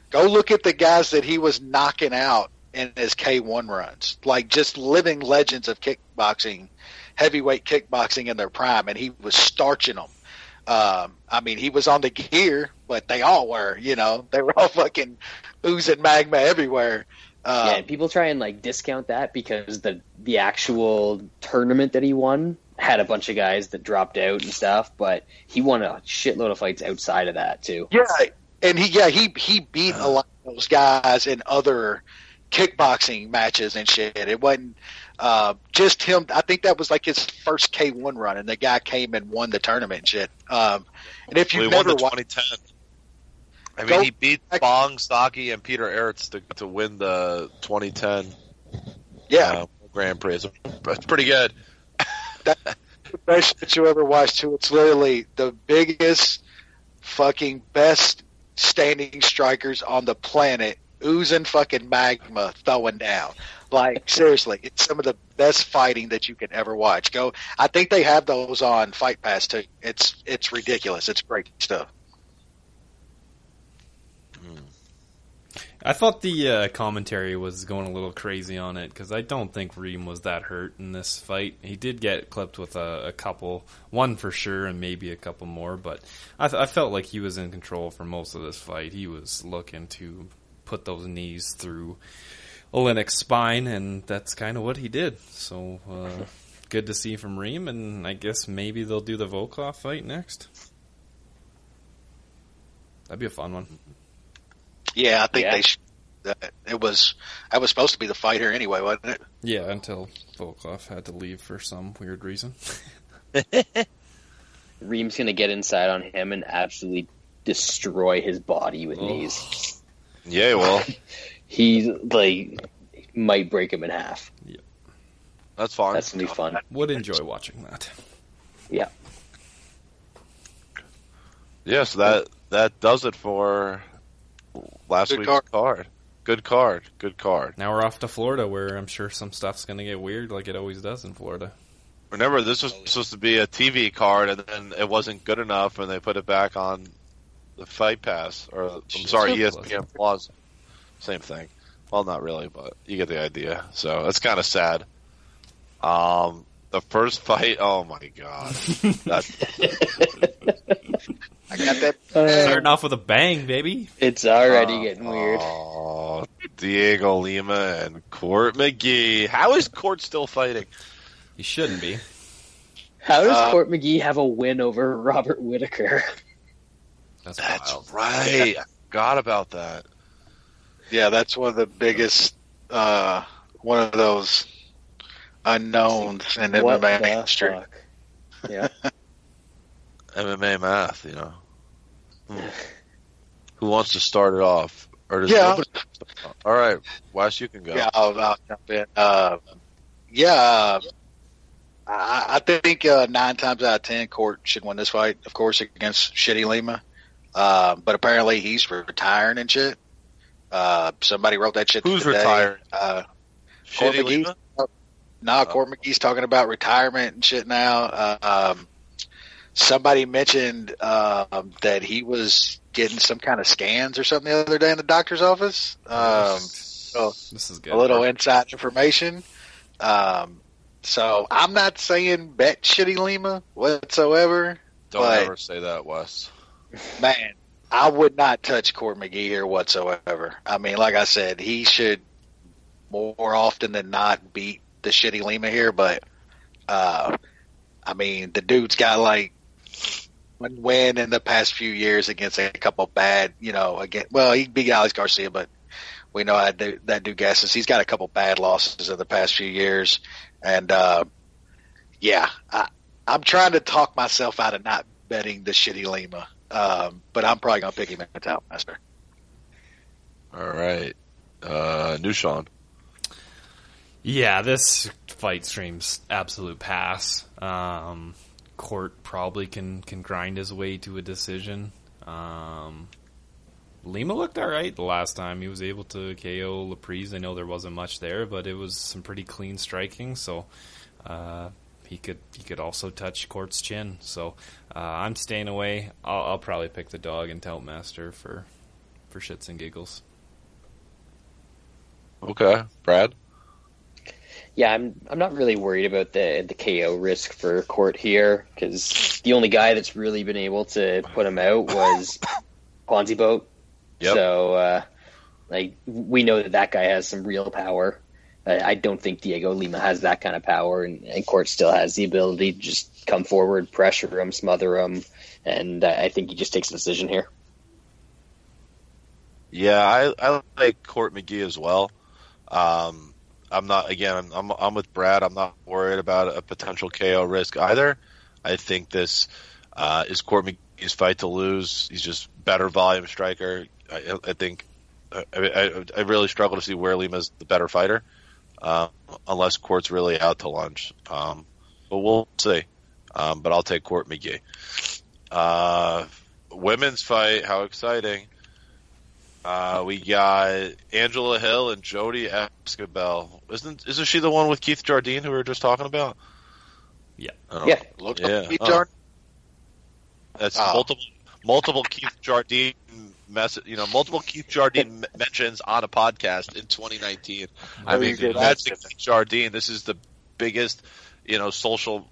Speaker 5: Go look at the guys that he was knocking out in his K1 runs. Like, just living legends of kickboxing, heavyweight kickboxing in their prime, and he was starching them. I mean, he was on the gear, but they all were, They were all fucking oozing magma everywhere.
Speaker 3: Yeah, and people try and, like, discount that because the actual tournament that he won had a bunch of guys that dropped out and stuff, but he won a shitload of fights outside of that, too.
Speaker 5: Yeah, and he beat a lot of those guys in other kickboxing matches and shit. It wasn't just him. I think that was like his first K1 run, and the guy came and won the tournament and shit. And if you never
Speaker 4: won the 2010, I mean, he beat Bong, Saki, and Peter Aerts to win the 2010.
Speaker 5: Yeah,
Speaker 4: Grand Prix. It's pretty good.
Speaker 5: That's the best shit you ever watched, too. It's literally the biggest, fucking best standing strikers on the planet, oozing fucking magma, throwing down. Like, seriously, it's some of the best fighting that you can ever watch. I think they have those on Fight Pass, too. It's ridiculous. It's great stuff.
Speaker 7: I thought the commentary was going a little crazy on it because I don't think Reem was that hurt in this fight. He did get clipped with a couple, one for sure, and maybe a couple more, but I felt like he was in control for most of this fight. He was looking to put those knees through Olenek's spine, and that's kind of what he did. So good to see from Reem, and I guess maybe they'll do the Volkov fight next. That'd be a fun one.
Speaker 5: Yeah, I think they should. That was supposed to be the fight here anyway, wasn't it?
Speaker 7: Yeah, until Volkov had to leave for some weird reason.
Speaker 3: Reem's going to get inside on him and absolutely destroy his body with knees.
Speaker 4: Yeah, well.
Speaker 3: He might break him in half.
Speaker 7: Yeah.
Speaker 4: That's fine.
Speaker 3: That's going to be fun.
Speaker 7: Would enjoy watching that.
Speaker 3: Yeah.
Speaker 4: Yeah, so that does it for last week's card. Good card.
Speaker 7: Now we're off to Florida, where I'm sure some stuff's going to get weird like it always does in Florida.
Speaker 4: Remember, this was supposed to be a TV card, and then it wasn't good enough, and they put it back on the Fight Pass. ESPN Plus. Same thing. Well, not really, but you get the idea. So it's kind of sad. The first fight, oh my god.
Speaker 5: I got that.
Speaker 7: Starting off with a bang, baby.
Speaker 3: It's already getting weird.
Speaker 4: Oh, Diego Lima and Court McGee. How is Court still fighting?
Speaker 7: He shouldn't be.
Speaker 3: How does Court McGee have a win over Robert Whittaker?
Speaker 7: That's wild.
Speaker 4: Right. I forgot about that.
Speaker 5: Yeah, that's one of the biggest, one of those unknowns in MMA history.
Speaker 3: Yeah.
Speaker 4: MMA math, you know. Who wants to start it off? Or does
Speaker 5: nobody...
Speaker 4: All right, Wes, you can go.
Speaker 5: Yeah, I'll jump in. I think 9 times out of 10, Court should win this fight, of course, against Shitty Lima. But apparently he's retiring and shit. Somebody wrote that shit
Speaker 4: Who's
Speaker 5: today.
Speaker 4: retired?
Speaker 5: Shitty Lima? No, Court McGee's talking about retirement and shit now. Somebody mentioned that he was getting some kind of scans or something the other day in the doctor's office. So
Speaker 7: this is good.
Speaker 5: A little inside information. So I'm not saying bet Shitty Lima whatsoever.
Speaker 4: Don't ever say that, Wes.
Speaker 5: Man, I would not touch Court McGee here whatsoever. I mean, like I said, he should more often than not beat the Shitty Lima here, but I mean, the dude's got like one win in the past few years against a couple bad, he beat Alex Garcia, but we know how that dude guesses. He's got a couple bad losses in the past few years, and I'm trying to talk myself out of not betting the Shitty Lima, but I'm probably gonna pick him at Talmaster.
Speaker 4: All right, Nushan.
Speaker 7: Yeah, this fight stream's absolute pass. Court probably can grind his way to a decision. Lima looked all right the last time. He was able to KO Laprise. I know there wasn't much there, but it was some pretty clean striking. So he could also touch Court's chin. So I'm staying away. I'll probably pick the dog and Teltmaster for shits and giggles.
Speaker 4: Okay, Brad.
Speaker 3: Yeah, I'm not really worried about the KO risk for Court here because the only guy that's really been able to put him out was Ponzi Boat.
Speaker 4: Yep.
Speaker 3: So, we know that guy has some real power. I don't think Diego Lima has that kind of power, and Court still has the ability to just come forward, pressure him, smother him, and I think he just takes a decision here.
Speaker 4: Yeah, I like Court McGee as well. I'm with Brad. I'm not worried about a potential KO risk either. I think this is Court McGee's fight to lose. He's just better volume striker. I think I really struggle to see where Lima's the better fighter. unless Court's really out to lunch. But we'll see. But I'll take Court McGee. Women's fight, how exciting. We got Angela Hill and Jodie Esquibel. Isn't she the one with Keith Jardine who we were just talking about?
Speaker 7: Yeah.
Speaker 3: Yeah.
Speaker 5: Looks like Keith Jardine.
Speaker 4: That's multiple Keith Jardine multiple Keith Jardine mentions on a podcast in 2019. I mean, that's Keith Jardine. This is the biggest, social,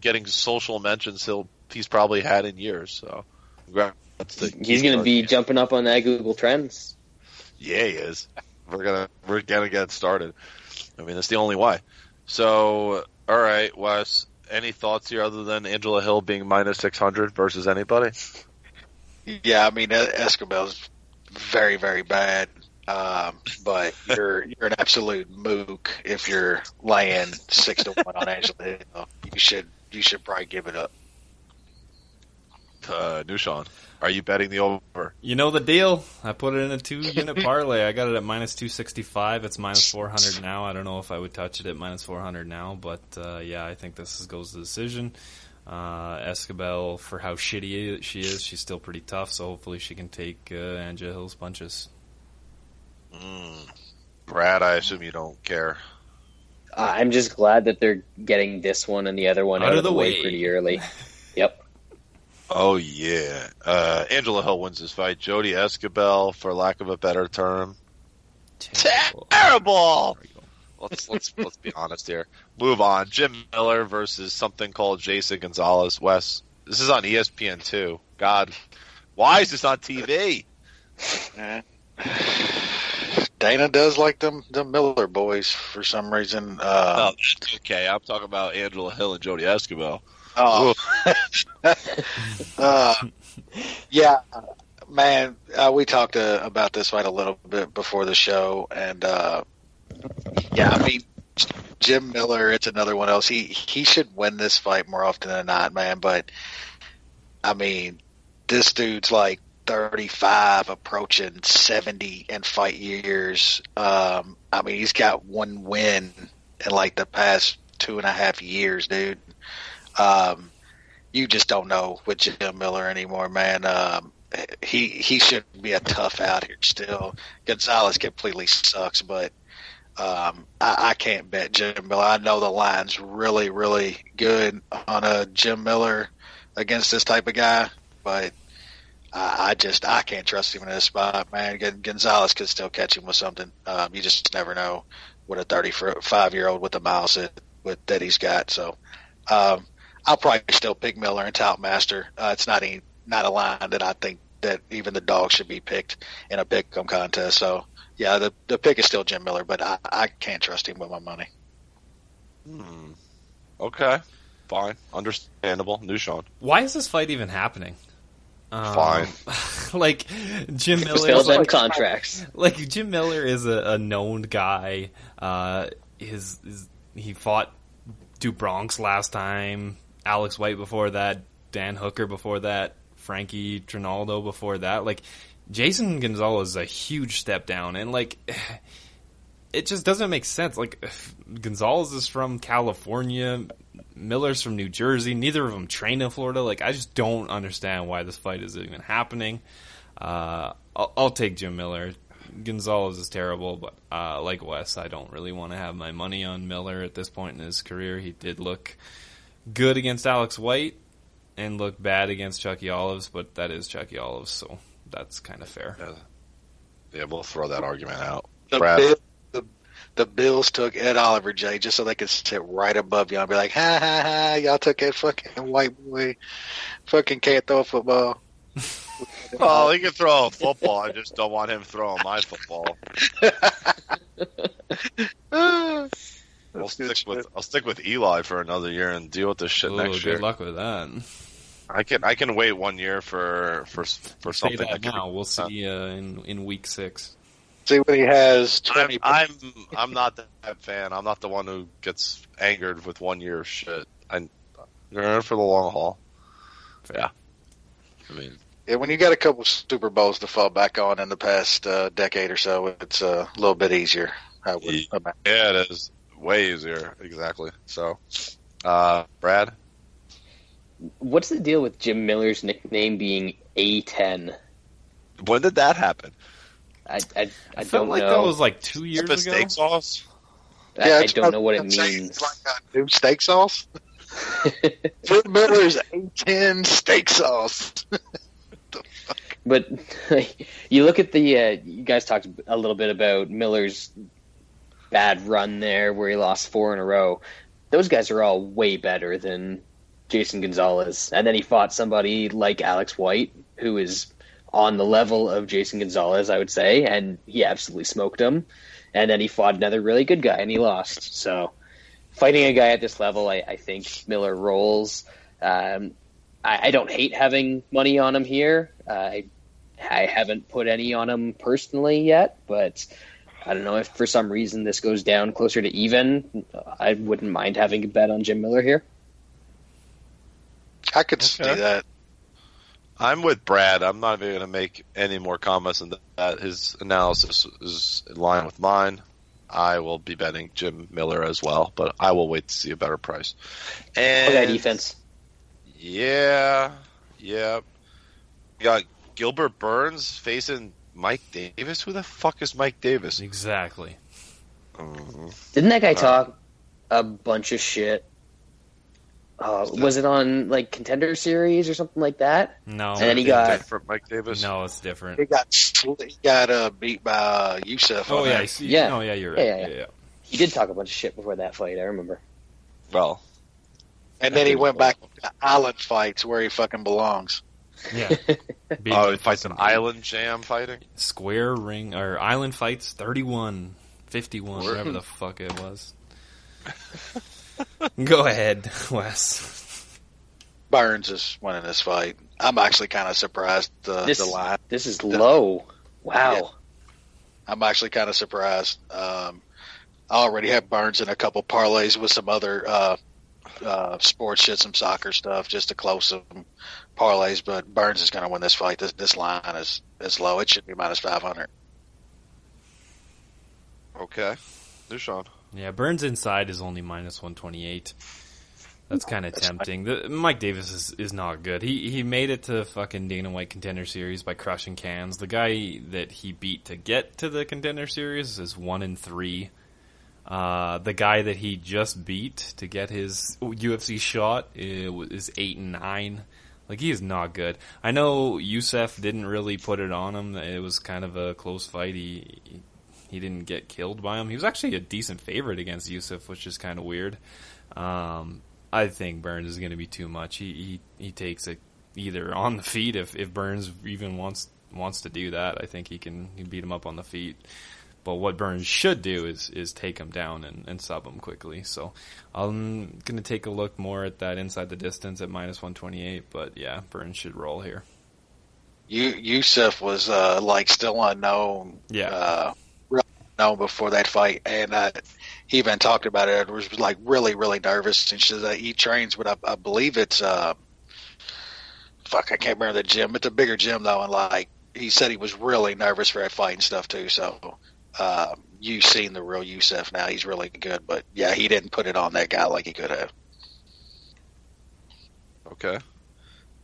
Speaker 4: getting social mentions he's probably had in years. So,
Speaker 3: he's going to be jumping up on that Google Trends.
Speaker 4: Yeah, he is. We're gonna get started. I mean, that's the only way. So, all right, Wes. Any thoughts here other than Angela Hill being minus 600 versus anybody?
Speaker 5: Yeah, I mean, Esquibel's very, very bad. But you're an absolute mook if you're laying 6-1 on Angela Hill. You should probably give it up.
Speaker 4: Nushan, are you betting the over?
Speaker 7: You know the deal. I put it in a 2-unit parlay. I got it at minus 265. It's minus 400 now. I don't know if I would touch it at minus 400 now, but yeah, I think this goes to decision. Esquibel, for how shitty she is, she's still pretty tough, so hopefully she can take Angela Hill's punches.
Speaker 4: Brad, I assume you don't care.
Speaker 3: I'm just glad that they're getting this one and the other one out of the way pretty early. Yep.
Speaker 4: Oh, yeah. Angela Hill wins this fight. Jodie Esquibel, for lack of a better term. Terrible! Let's be honest here. Move on. Jim Miller versus something called Jason Gonzalez. Wes, this is on ESPN too. God, why is this on TV?
Speaker 5: Dana does like them Miller boys for some reason.
Speaker 4: No, that's okay. I'm talking about Angela Hill and Jodie Esquibel.
Speaker 5: Oh, yeah, man. We talked about this fight a little bit before the show, and yeah, I mean, Jim Miller, it's another one else. He should win this fight more often than not, man. But I mean, this dude's like 35, approaching 70 in fight years. I mean, he's got one win in like the past 2.5 years, dude. You just don't know with Jim Miller anymore, man. He should be a tough out here still. Gonzalez completely sucks, but I can't bet Jim Miller. I know the line's really, really good on a Jim Miller against this type of guy, but I can't trust him in this spot, man. Gonzalez could still catch him with something. You just never know what a 35-year-old with the miles that he's got. So I'll probably still pick Miller and Tout Master. It's not a line that I think that even the dog should be picked in a pick-em contest. So, yeah, the pick is still Jim Miller, but I can't trust him with my money.
Speaker 4: Okay, fine, understandable. Nushan,
Speaker 7: why is this fight even happening?
Speaker 4: Fine.
Speaker 7: Like Jim Miller,
Speaker 3: still on contracts.
Speaker 7: Like Jim Miller is a known guy. He fought DuBronx last time. Alex White before that. Dan Hooker before that. Frankie Trinaldo before that. Like Jason Gonzalez is a huge step down, and like it just doesn't make sense. Like Gonzalez is from California. Miller's from New Jersey. Neither of them train in Florida. Like, I just don't understand why this fight is even happening. I'll take Jim Miller. Gonzalez is terrible, but like Wes, I don't really want to have my money on Miller at this point in his career. He did look good against Alex White and look bad against Chucky Olives, but that is Chucky Olives, so that's kind of fair.
Speaker 4: Yeah, we'll throw that argument out.
Speaker 5: The Bills took Ed Oliver, Jay, just so they could sit right above y'all and be like, ha, ha, ha, y'all took that fucking white boy. Fucking can't throw a football.
Speaker 4: Well, he can throw a football. I just don't want him throwing my football. I'll stick with Eli for another year and deal with this shit next year.
Speaker 7: Good luck with that.
Speaker 4: I can wait 1 year for something.
Speaker 7: That now we'll see in week 6.
Speaker 5: See what he has. 20.
Speaker 4: I'm not that fan. I'm not the one who gets angered with 1 year of shit. You're in it for the long haul.
Speaker 7: Fair.
Speaker 4: Yeah. I mean,
Speaker 5: yeah, when you got a couple Super Bowls to fall back on in the past decade or so, it's a little bit easier. I would imagine.
Speaker 4: Yeah, it is way easier. Exactly. So, Brad,
Speaker 3: what's the deal with Jim Miller's nickname being A10?
Speaker 4: When did that happen?
Speaker 3: I
Speaker 7: felt
Speaker 3: don't
Speaker 7: like
Speaker 3: know.
Speaker 7: that was like 2 years ago.
Speaker 4: Steak sauce.
Speaker 3: I don't know what it means.
Speaker 5: It's like a new steak sauce. Jim Miller's A10 steak sauce.
Speaker 3: But you look at the you guys talked a little bit about Miller's bad run there where he lost 4 in a row. Those guys are all way better than Jason Gonzalez. And then he fought somebody like Alex White, who is on the level of Jason Gonzalez, I would say, and he absolutely smoked him. And then he fought another really good guy, and he lost. So fighting a guy at this level, I think Miller rolls. I don't hate having money on him here. I haven't put any on him personally yet, but I don't know if for some reason this goes down closer to even. I wouldn't mind having a bet on Jim Miller here.
Speaker 5: I could see that.
Speaker 4: I'm with Brad. I'm not even going to make any more comments on that. His analysis is in line with mine. I will be betting Jim Miller as well, but I will wait to see a better price. And
Speaker 3: Okay, defense.
Speaker 4: Yeah. You got Gilbert Burns facing Mike Davis. Who the fuck is Mike Davis?
Speaker 7: Exactly.
Speaker 3: Didn't that guy talk a bunch of shit? Was it on like Contender Series or something like that?
Speaker 7: No.
Speaker 3: And then he got
Speaker 4: different Mike Davis.
Speaker 7: No, it's different.
Speaker 5: He got beat by Youssef.
Speaker 7: Oh yeah,
Speaker 3: Yeah.
Speaker 7: Oh yeah, you're right. Yeah.
Speaker 3: He did talk a bunch of shit before that fight. I remember.
Speaker 4: Well,
Speaker 5: and then he went back to island fights where he fucking belongs.
Speaker 7: Yeah.
Speaker 4: He fights an Island Jam fighting?
Speaker 7: Square ring or Island Fights 31, 51, whatever the fuck it was. Go ahead, Wes.
Speaker 5: Burns is winning this fight. I'm actually kind of surprised the line.
Speaker 3: This is low. Wow.
Speaker 5: Yeah. I'm actually kind of surprised. I already have Burns in a couple parlays with some other sports shit, some soccer stuff, just to close some parlays. But Burns is going to win this fight. This line is low. It should be minus 500.
Speaker 4: Okay. Dushan.
Speaker 7: Yeah, Burns inside is only minus 128. That's kind of tempting. Mike Davis is not good. He made it to fucking Dana White Contender Series by crushing cans. The guy that he beat to get to the Contender Series is 1-3. The guy that he just beat to get his UFC shot is 8-9. Like, he is not good. I know Youssef didn't really put it on him. It was kind of a close fight. He didn't get killed by him. He was actually a decent favorite against Youssef, which is kind of weird. I think Burns is going to be too much. He takes it either on the feet if Burns even wants to do that. I think he can beat him up on the feet. But what Burns should do is take him down and sub him quickly. So I'm going to take a look more at that inside the distance at minus 128. But yeah, Burns should roll here.
Speaker 5: Youssef was still unknown.
Speaker 7: Yeah.
Speaker 5: Known before that fight, and he even talked about it. Was like really, really nervous. And she says he trains, but I believe it's I can't remember the gym. It's a bigger gym though, and like he said, he was really nervous for that fight and stuff too. So you've seen the real Youssef now. He's really good, but yeah, he didn't put it on that guy like he could have.
Speaker 4: Okay,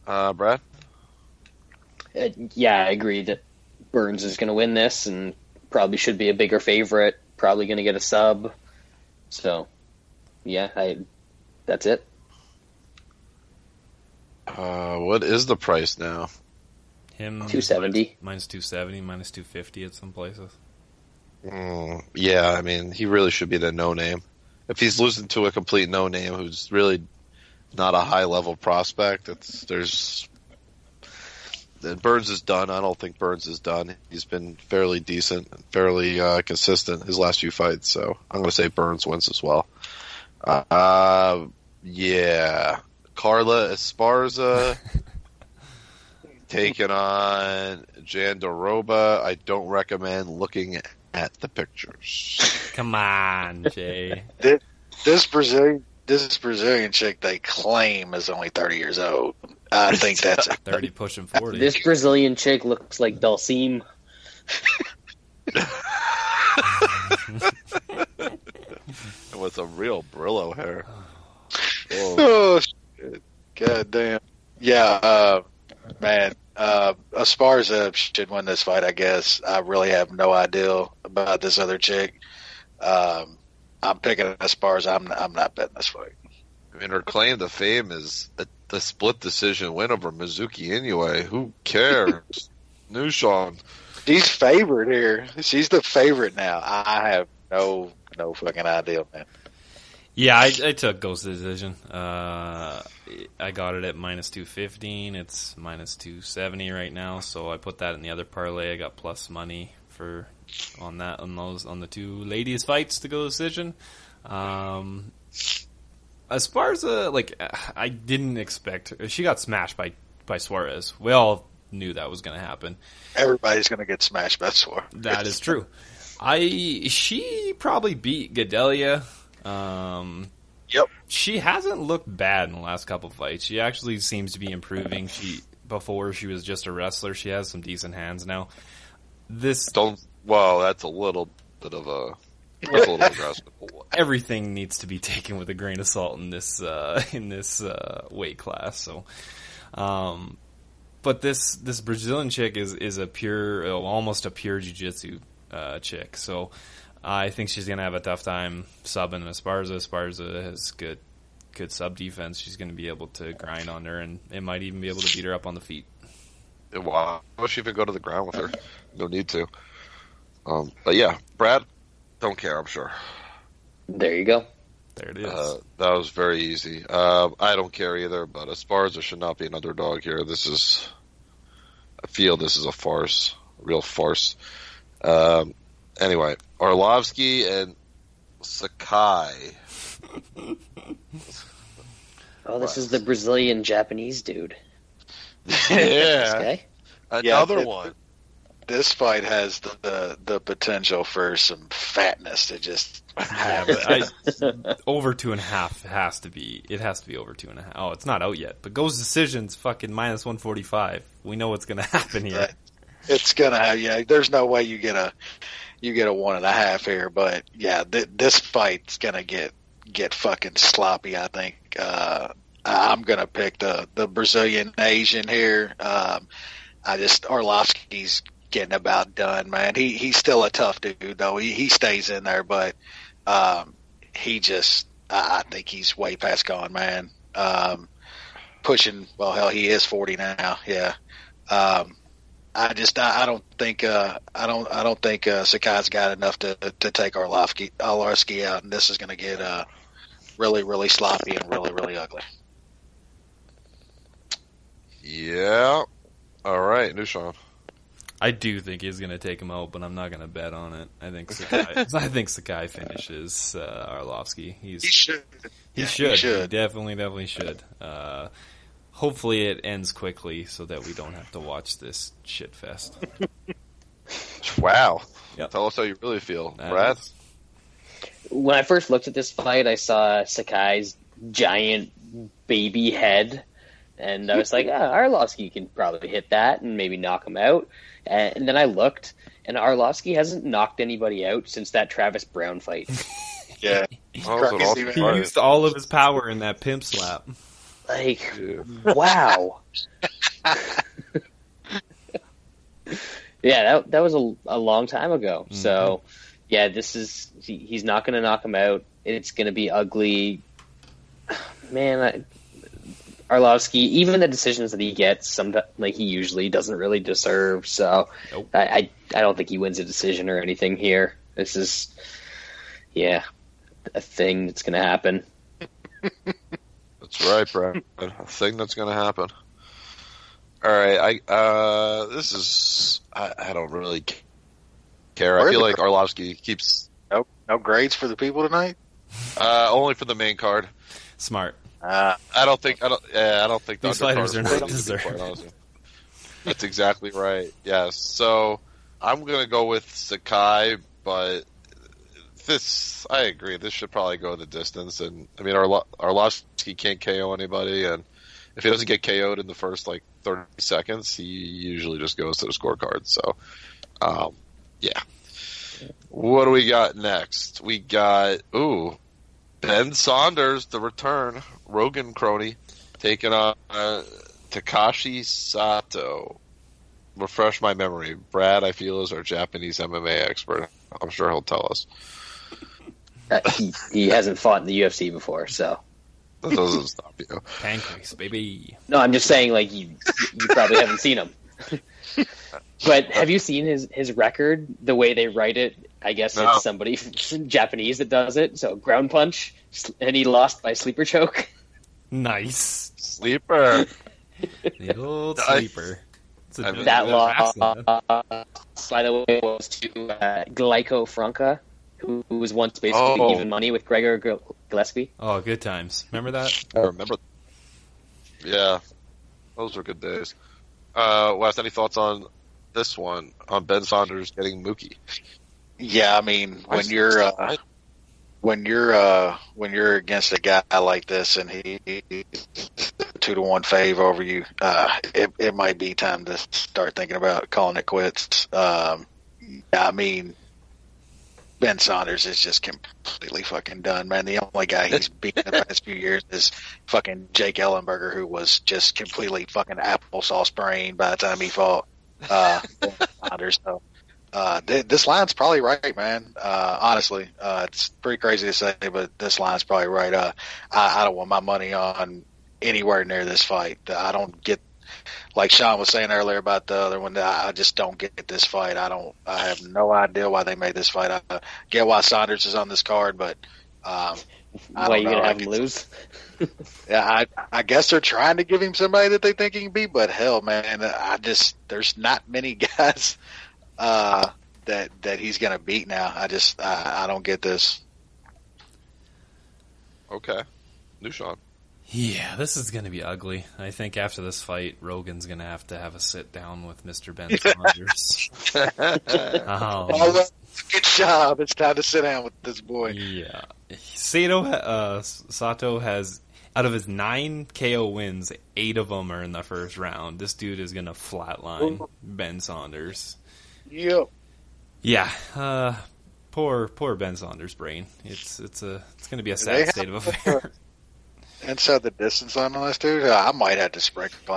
Speaker 4: Brad.
Speaker 3: Yeah, I agree that Burns is going to win this, and probably should be a bigger favorite. Probably going to get a sub. So, yeah, that's it.
Speaker 4: What is the price now?
Speaker 7: Him
Speaker 3: 270.
Speaker 7: Minus 270, minus 250 at some places.
Speaker 4: Yeah, I mean, he really should be the no-name. If he's losing to a complete no-name who's really not a high-level prospect, Burns is done. I don't think Burns is done. He's been fairly decent, fairly consistent his last few fights. So I'm going to say Burns wins as well. Yeah. Carla Esparza taking on Jandiroba. I don't recommend looking at the pictures.
Speaker 7: Come on, Jay.
Speaker 5: This Brazilian chick they claim is only 30 years old. I think that's
Speaker 7: 30 pushing 40.
Speaker 3: This Brazilian chick looks like Dulcime.
Speaker 4: with a real Brillo hair.
Speaker 5: Oh, shit. God damn. Yeah, man. Esparza should win this fight, I guess. I really have no idea about this other chick. I'm picking Esparza. I'm not betting this fight.
Speaker 4: I mean, her claim to fame is the split decision win over Mizuki Inoue. Who cares? Nushan.
Speaker 5: She's favored here. She's the favorite now. I have no fucking idea, man.
Speaker 7: Yeah, I took Ghost decision. I got it at minus 215. It's minus 270 right now, so I put that in the other parlay. I got plus money on the two ladies fights to go decision. Esparza, I didn't expect her. She got smashed by Suarez. We all knew that was going to happen.
Speaker 5: Everybody's going to get smashed by Suarez.
Speaker 7: That is true. She probably beat Gadelia.
Speaker 5: Yep.
Speaker 7: She hasn't looked bad in the last couple of fights. She actually seems to be improving. Before she was just a wrestler. She has some decent hands now.
Speaker 4: That's a little bit of a... That's a little aggressive.
Speaker 7: Everything needs to be taken with a grain of salt in this weight class. So, but this Brazilian chick is a almost a pure jiu-jitsu chick. So I think she's gonna have a tough time subbing Esparza. Esparza has good sub defense. She's gonna be able to grind on her, and it might even be able to beat her up on the feet.
Speaker 4: Why would she even go to the ground with her? No need to. But yeah, Brad. Don't care, I'm sure.
Speaker 3: There you go.
Speaker 7: There it is.
Speaker 4: That was very easy. I don't care either, but Esparza should not be an underdog here. I feel this is a farce, a real farce. Anyway, Arlovsky and Sakai.
Speaker 3: Oh, this is the Brazilian-Japanese dude.
Speaker 4: Yeah. Another one.
Speaker 5: This fight has the potential for some fatness to just.
Speaker 7: Yeah, but over 2.5 has to be. It has to be over 2.5. Oh, it's not out yet, but Goes decision's fucking minus 145. We know what's gonna happen here.
Speaker 5: It's gonna have. Yeah, there's no way you get a 1.5 here, but yeah, this fight's gonna get fucking sloppy. I think. I'm gonna pick the Brazilian Asian here. Arlovsky's getting about done, man. He's still a tough dude, though. He stays in there, but I think he's way past gone, man. Pushing, well, hell, he is 40 now. Yeah. I don't think Sakai's got enough to take Arlovsky out, and this is going to get really, really sloppy and really, really ugly.
Speaker 4: Yeah. All right, Nushan.
Speaker 7: I do think he's going to take him out, but I'm not going to bet on it. I think Sakai finishes Arlovsky. He should. He definitely should. Hopefully it ends quickly so that we don't have to watch this shit fest.
Speaker 4: Wow.
Speaker 7: Yep.
Speaker 4: Tell us how you really feel, Brad.
Speaker 3: When I first looked at this fight, I saw Sakai's giant baby head, and I was like, Arlovsky can probably hit that and maybe knock him out. And then I looked, and Arlovsky hasn't knocked anybody out since that Travis Brown fight.
Speaker 5: Yeah.
Speaker 7: He used all of his power in that pimp slap.
Speaker 3: Wow. Yeah, that was a long time ago. Mm-hmm. So, yeah, he's not going to knock him out. It's going to be ugly. Man, Arlovsky, even the decisions that he gets, he usually doesn't really deserve. So, nope. I don't think he wins a decision or anything here. This is, a thing that's going to happen.
Speaker 4: That's right, Brad. A thing that's going to happen. All right, I don't really care. I feel like Arlovsky keeps
Speaker 5: no grades for the people tonight.
Speaker 4: Only for the main card.
Speaker 7: Smart.
Speaker 4: I don't think
Speaker 7: these fighters are not deserved.
Speaker 4: That's exactly right. Yes. So I'm gonna go with Sakai, but I agree. This should probably go the distance. And I mean, Arlovsky can't KO anybody, and if he doesn't get KO'd in the first 30 seconds, he usually just goes to the scorecard. So, yeah. What do we got next? We got Ben Saunders, the return, Rogan crony, taking on Takashi Sato. Refresh my memory. Brad, I feel, is our Japanese MMA expert. I'm sure he'll tell us.
Speaker 3: He hasn't fought in the UFC before, so.
Speaker 4: That doesn't stop you.
Speaker 7: Pancakes, baby.
Speaker 3: No, I'm just saying, like, you probably haven't seen him. But have you seen his record, the way they write it? I guess it's somebody Japanese that does it. So ground punch, and he lost by sleeper choke.
Speaker 4: Nice. Sleeper.
Speaker 7: The old sleeper.
Speaker 3: That loss, by the way, was to Glyco Franca, who was once basically even money with Gregor Gillespie.
Speaker 7: Oh, good times. Remember that?
Speaker 4: I remember. Yeah. Those were good days. Wes, any thoughts on this one, on Ben Saunders getting Mookie?
Speaker 5: Yeah, I mean, when you're against a guy like this and he's 2-1 fave over you, it might be time to start thinking about calling it quits. I mean, Ben Saunders is just completely fucking done, man. The only guy he's beaten in the past few years is fucking Jake Ellenberger, who was just completely fucking applesauce brain by the time he fought Saunders. So, this line's probably right, man. Honestly, it's pretty crazy to say, but this line's probably right. I don't want my money on anywhere near this fight. I don't get, like Sean was saying earlier about the other one, I just don't get this fight. I have no idea why they made this fight. I get why Saunders is on this card, but why
Speaker 3: are you gonna have him lose?
Speaker 5: Yeah, I guess they're trying to give him somebody that they think he can beat, but hell, man, there's not many guys that he's gonna beat now. I don't get this.
Speaker 4: Okay, new Sean.
Speaker 7: Yeah, this is going to be ugly. I think after this fight, Rogan's going to have a sit down with Mr. Ben Saunders.
Speaker 5: Good job. It's time to sit down with this boy.
Speaker 7: Yeah. Sato has, out of his 9 KO wins, 8 of them are in the first round. This dude is going to flatline Ben Saunders.
Speaker 5: Yep.
Speaker 7: Yeah. Poor Ben Saunders' brain. It's going to be a sad state of affairs.
Speaker 5: And so the distance on this dude, I might have to sprinkle.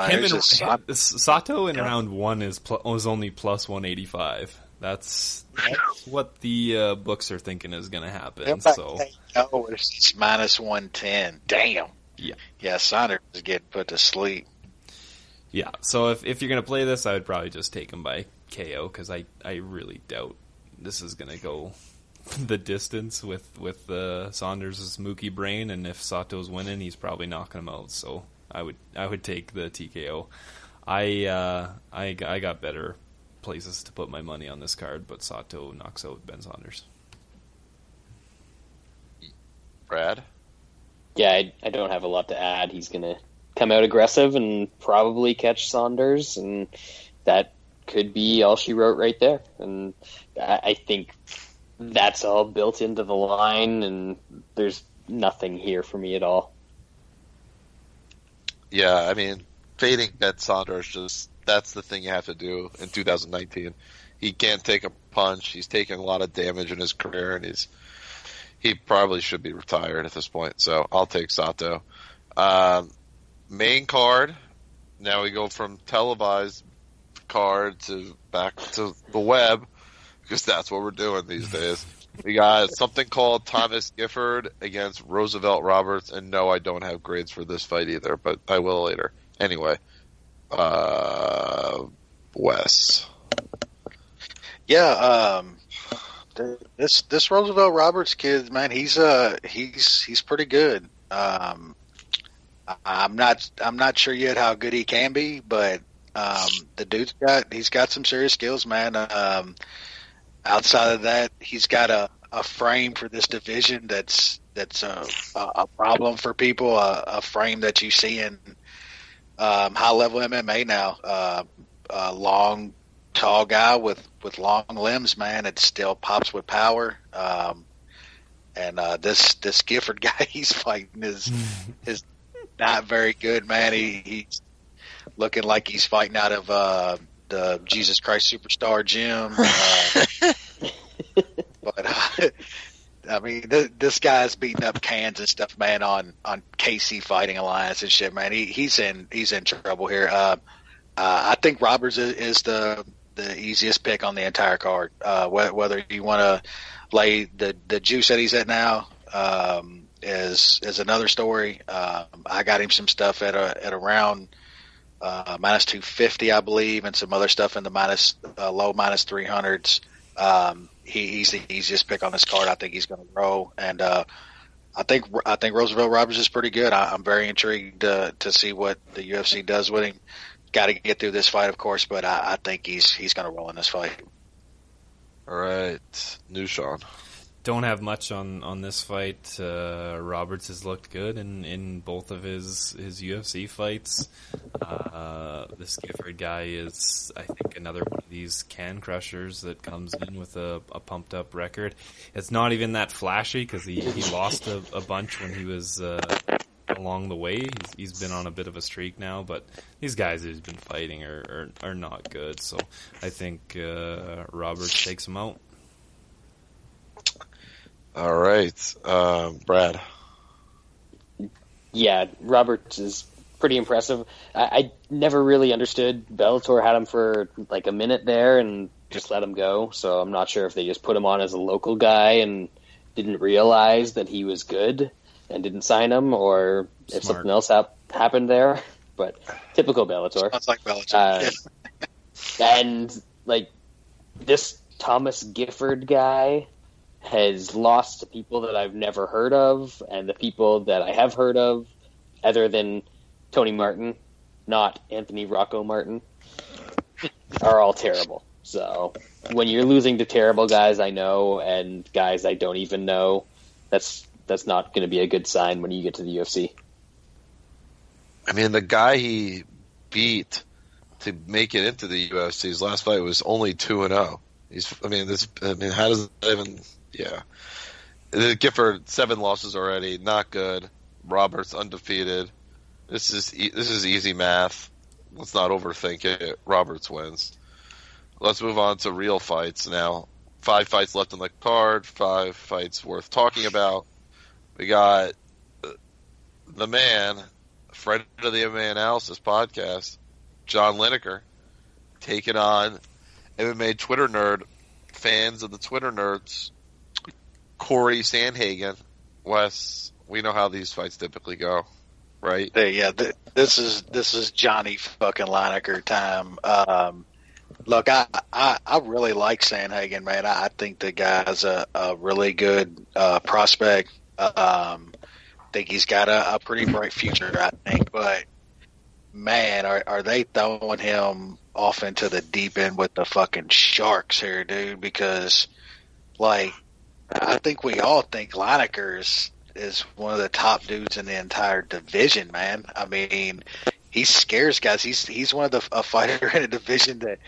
Speaker 7: Sato in round 1 was only plus 185. That's what the books are thinking is going to happen. So
Speaker 5: it's minus 110. Damn. Yeah. Saunders is getting put to sleep.
Speaker 7: Yeah. So if you're going to play this, I would probably just take him by KO because I really doubt this is going to go the distance with Saunders' Mookie brain, and if Sato's winning, he's probably knocking him out. So I would take the TKO. I got better places to put my money on this card, but Sato knocks out Ben Saunders.
Speaker 4: Brad?
Speaker 3: Yeah, I don't have a lot to add. He's gonna come out aggressive and probably catch Saunders, and that could be all she wrote right there. And I think that's all built into the line, and there's nothing here for me at all.
Speaker 4: Yeah, I mean, fading Ben Saunders, that's the thing you have to do in 2019. He can't take a punch. He's taken a lot of damage in his career, and he probably should be retired at this point. So I'll take Sato. Main card. Now we go from televised card to back to the web, because that's what we're doing these days. We got something called Thomas Gifford against Roosevelt Roberts, and no, I don't have grades for this fight either, but I will later. Anyway, Wes.
Speaker 5: Yeah, this Roosevelt Roberts kid, man, he's pretty good. I'm not sure yet how good he can be, but the he's got some serious skills, man. Outside of that, he's got a frame for this division that's a problem for people. A frame that you see in high level MMA now. A long, tall guy with long limbs, man. It still pops with power. And this Gifford guy he's fighting is not very good, man. He's looking like he's fighting out of the Jesus Christ Superstar gym. But I mean, this guy's beating up cans and stuff, man, on KC Fighting Alliance and shit, man. He's in trouble here. I think Roberts is the easiest pick on the entire card. Whether you want to lay the juice that he's at now is another story. I got him some stuff at around minus 250, I believe, and some other stuff in the low minus 300s. He's the easiest pick on this card. I think he's going to grow, and I think Roosevelt Roberts is pretty good. I'm very intrigued to see what the UFC does with him. Got to get through this fight, of course, but I think he's going to roll in this fight.
Speaker 4: All right, new Sean.
Speaker 7: Don't have much on this fight. Roberts has looked good in both of his UFC fights. This Gifford guy is, I think, another one of these can crushers that comes in with a pumped up record. It's not even that flashy because he lost a bunch when he was along the way. He's been on a bit of a streak now, but these guys he's been fighting are not good. So I think Roberts takes him out.
Speaker 4: All right, Brad.
Speaker 3: Yeah, Roberts is pretty impressive. I never really understood. Bellator had him for like a minute there and just let him go. So I'm not sure if they just put him on as a local guy and didn't realize that he was good and didn't sign him, or if something else happened there. But typical Bellator.
Speaker 5: Sounds like Bellator.
Speaker 3: And like this Thomas Gifford guy has lost to people that I've never heard of, and the people that I have heard of, other than Tony Martin, not Anthony Rocco Martin, are all terrible. So when you're losing to terrible guys I know and guys I don't even know, that's not going to be a good sign when you get to the UFC.
Speaker 4: I mean, the guy he beat to make it into the UFC, his last fight was only 2-0. How does that even? Yeah, Gifford 7 losses already, not good. Roberts undefeated. This is easy math. Let's not overthink it. Roberts wins. Let's move on to real fights now. 5 fights left on the card. 5 fights worth talking about. We got the man, friend of the MMA Analysis podcast, John Lineker, taking on MMA Twitter nerd, fans of the Twitter nerds, Corey Sandhagen. Wes, we know how these fights typically go, right?
Speaker 5: Yeah, this is Johnny fucking Lineker time. Look, I really like Sandhagen, man. I think the guy's a really good prospect. Think he's got a pretty bright future, I think. But man, are they throwing him off into the deep end with the fucking sharks here, dude? Because like, I think we all think Lineker is one of the top dudes in the entire division, man. I mean, he scares guys. He's one of a fighter in a division that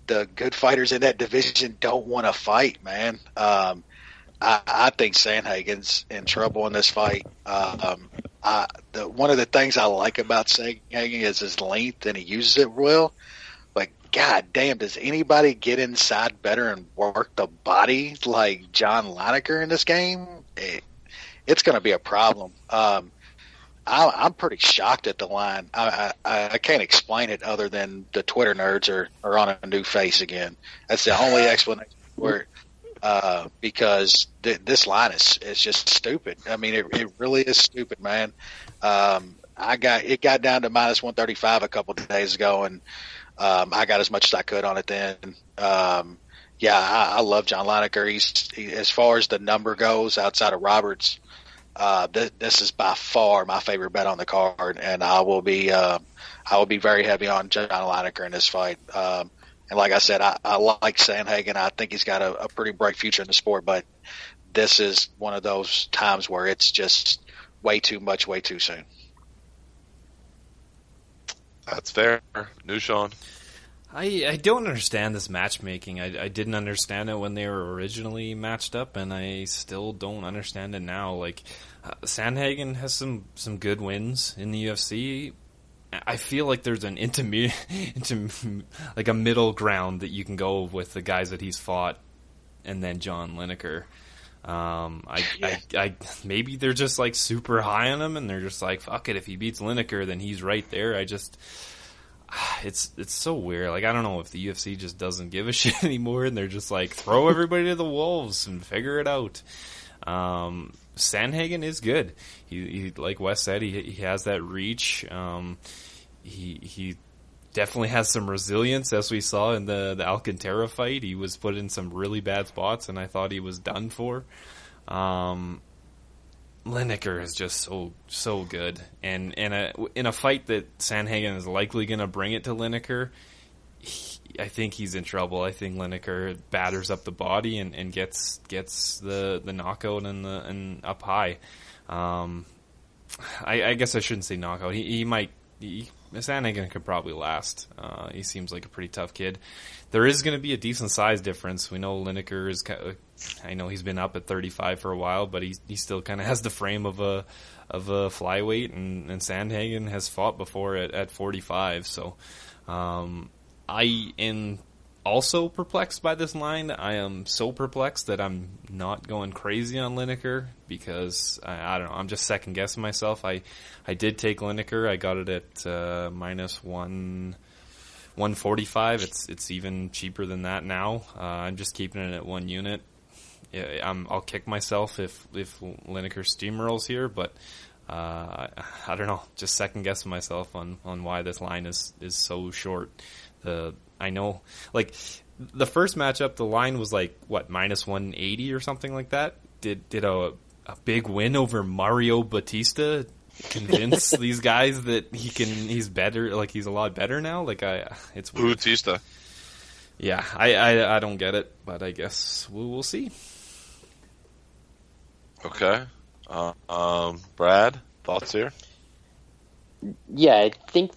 Speaker 5: the good fighters in that division don't want to fight, man. I think Sandhagen's in trouble in this fight. One of the things I like about Sandhagen is his length, and he uses it well. Like, god damn, does anybody get inside better and work the body like John Lineker in this game? It's going to be a problem. I'm pretty shocked at the line. I can't explain it other than the Twitter nerds are on a new face again. That's the only explanation for it. Because this line is just stupid. I mean, it really is stupid, man. It got down to minus 135 a couple of days ago, and I got as much as I could on it then. I love John Lineker. He, as far as the number goes, outside of Roberts, this is by far my favorite bet on the card, and I will be very heavy on John Lineker in this fight. And like I said, I like Sandhagen. I think he's got a pretty bright future in the sport, but this is one of those times where it's just way too much, way too soon.
Speaker 4: That's fair. New Sean.
Speaker 7: I don't understand this matchmaking. I didn't understand it when they were originally matched up, and I still don't understand it now. Like, Sandhagen has some good wins in the UFC. I feel like there's an like a middle ground that you can go with the guys that he's fought, and then John Lineker. I maybe they're just like super high on him, and they're just like, fuck it, if he beats Lineker, then he's right there. It's so weird. Like, I don't know if the UFC just doesn't give a shit anymore, and they're just like, throw everybody to the wolves and figure it out. Sandhagen is good. He like Wes said, he has that reach. He definitely has some resilience, as we saw in the Alcantara fight. He was put in some really bad spots, and I thought he was done for. Lineker is just so good, and in a fight that Sandhagen is likely going to bring it to Lineker, I think he's in trouble. I think Lineker batters up the body and gets the knockout and up high. I guess I shouldn't say knockout. He might. Sandhagen could probably last. He seems like a pretty tough kid. There is going to be a decent size difference. We know Lineker is. I know he's been up at 35 for a while, but he still kind of has the frame of a flyweight, and Sandhagen has fought before at 45. So I am also perplexed by this line. I am so perplexed that I'm not going crazy on Lineker because I don't know. I'm just second guessing myself. I did take Lineker. I got it at minus 145. It's even cheaper than that now. I'm just keeping it at 1 unit. I'll kick myself if Lineker steamrolls here, but I don't know. Just second guessing myself on why this line is so short. I know, like, the first matchup, the line was like, what, minus 180 or something like that? Did a big win over Mario Batista convince these guys that he's better, like, he's a lot better now? Like, it's weird.
Speaker 4: Batista.
Speaker 7: Yeah, I don't get it, but I guess we'll see.
Speaker 4: Okay. Brad, thoughts here?
Speaker 3: Yeah, I think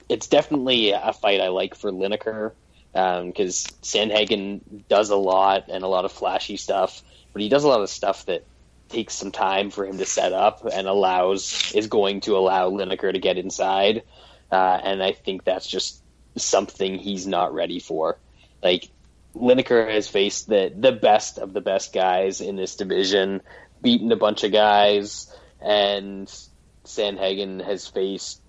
Speaker 3: it's definitely a fight I like for Lineker, because Sandhagen does a lot and a lot of flashy stuff, but he does a lot of stuff that takes some time for him to set up and is going to allow Lineker to get inside, and I think that's just something he's not ready for. Like, Lineker has faced the best of the best guys in this division, beaten a bunch of guys, and Sandhagen has faced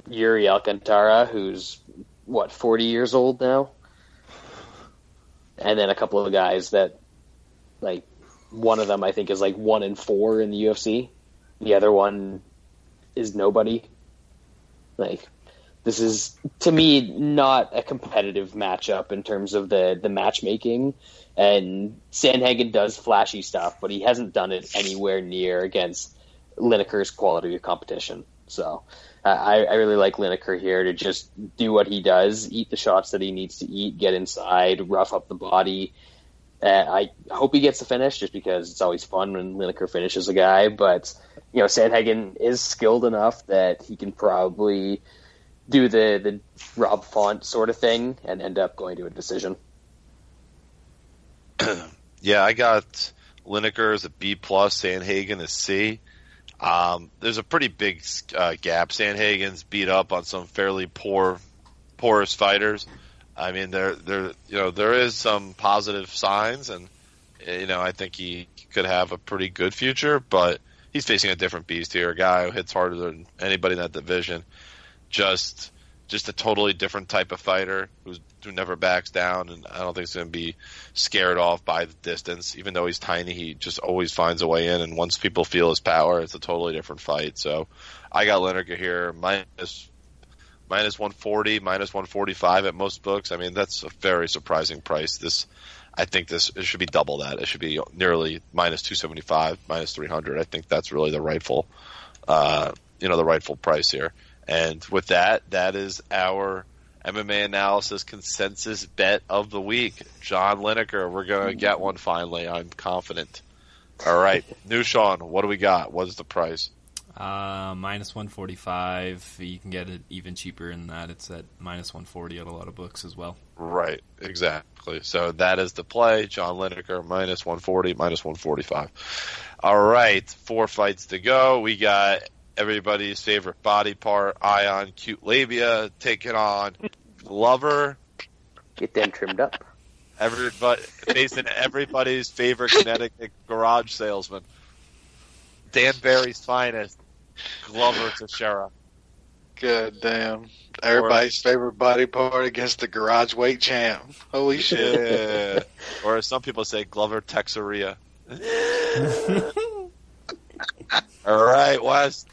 Speaker 3: Yuri Alcantara, who's, 40 years old now? And then a couple of guys that, like, one of them I think is like 1-4 in the UFC. The other one is nobody. Like, this is, to me, not a competitive matchup in terms of the matchmaking. And Sandhagen does flashy stuff, but he hasn't done it anywhere near against Lineker's quality of competition. So I really like Lineker here to just do what he does, eat the shots that he needs to eat, get inside, rough up the body. I hope he gets the finish, just because it's always fun when Lineker finishes a guy. But, Sandhagen is skilled enough that he can probably do the Rob Font sort of thing and end up going to a decision.
Speaker 4: Yeah, I got Lineker as a B+, Sandhagen as C. There's a pretty big gap. Sandhagen's beat up on some fairly porous fighters. I mean, there is some positive signs, and I think he could have a pretty good future. But he's facing a different beast here, a guy who hits harder than anybody in that division. Just a totally different type of fighter who never backs down, and I don't think he's going to be scared off by the distance. Even though he's tiny, he just always finds a way in, and once people feel his power, it's a totally different fight. So I got Lineker here, minus 140, minus 145 at most books. I mean, that's a very surprising price. I think it should be double that. It should be nearly minus 275, minus 300. I think that's really the rightful price here. And with that is our MMA Analysis consensus bet of the week. John Lineker, we're going to get one finally. I'm confident. All right. New Sean, what do we got? What is the price?
Speaker 7: Minus 145. You can get it even cheaper than that. It's at minus 140 at a lot of books as well.
Speaker 4: Right. Exactly. So that is the play. John Lineker, minus 140, minus 145. All right. 4 fights to go. We got everybody's favorite body part, Ion Cute Labia, taking on Glover.
Speaker 3: Get them trimmed up.
Speaker 4: Facing everybody's favorite Connecticut garage salesman, Dan Barry's finest, Glover Teixeira.
Speaker 5: Good damn. Everybody's favorite body part against the garage weight champ. Holy shit.
Speaker 4: Yeah. Or as some people say, Glover Texeria. All right, Wes.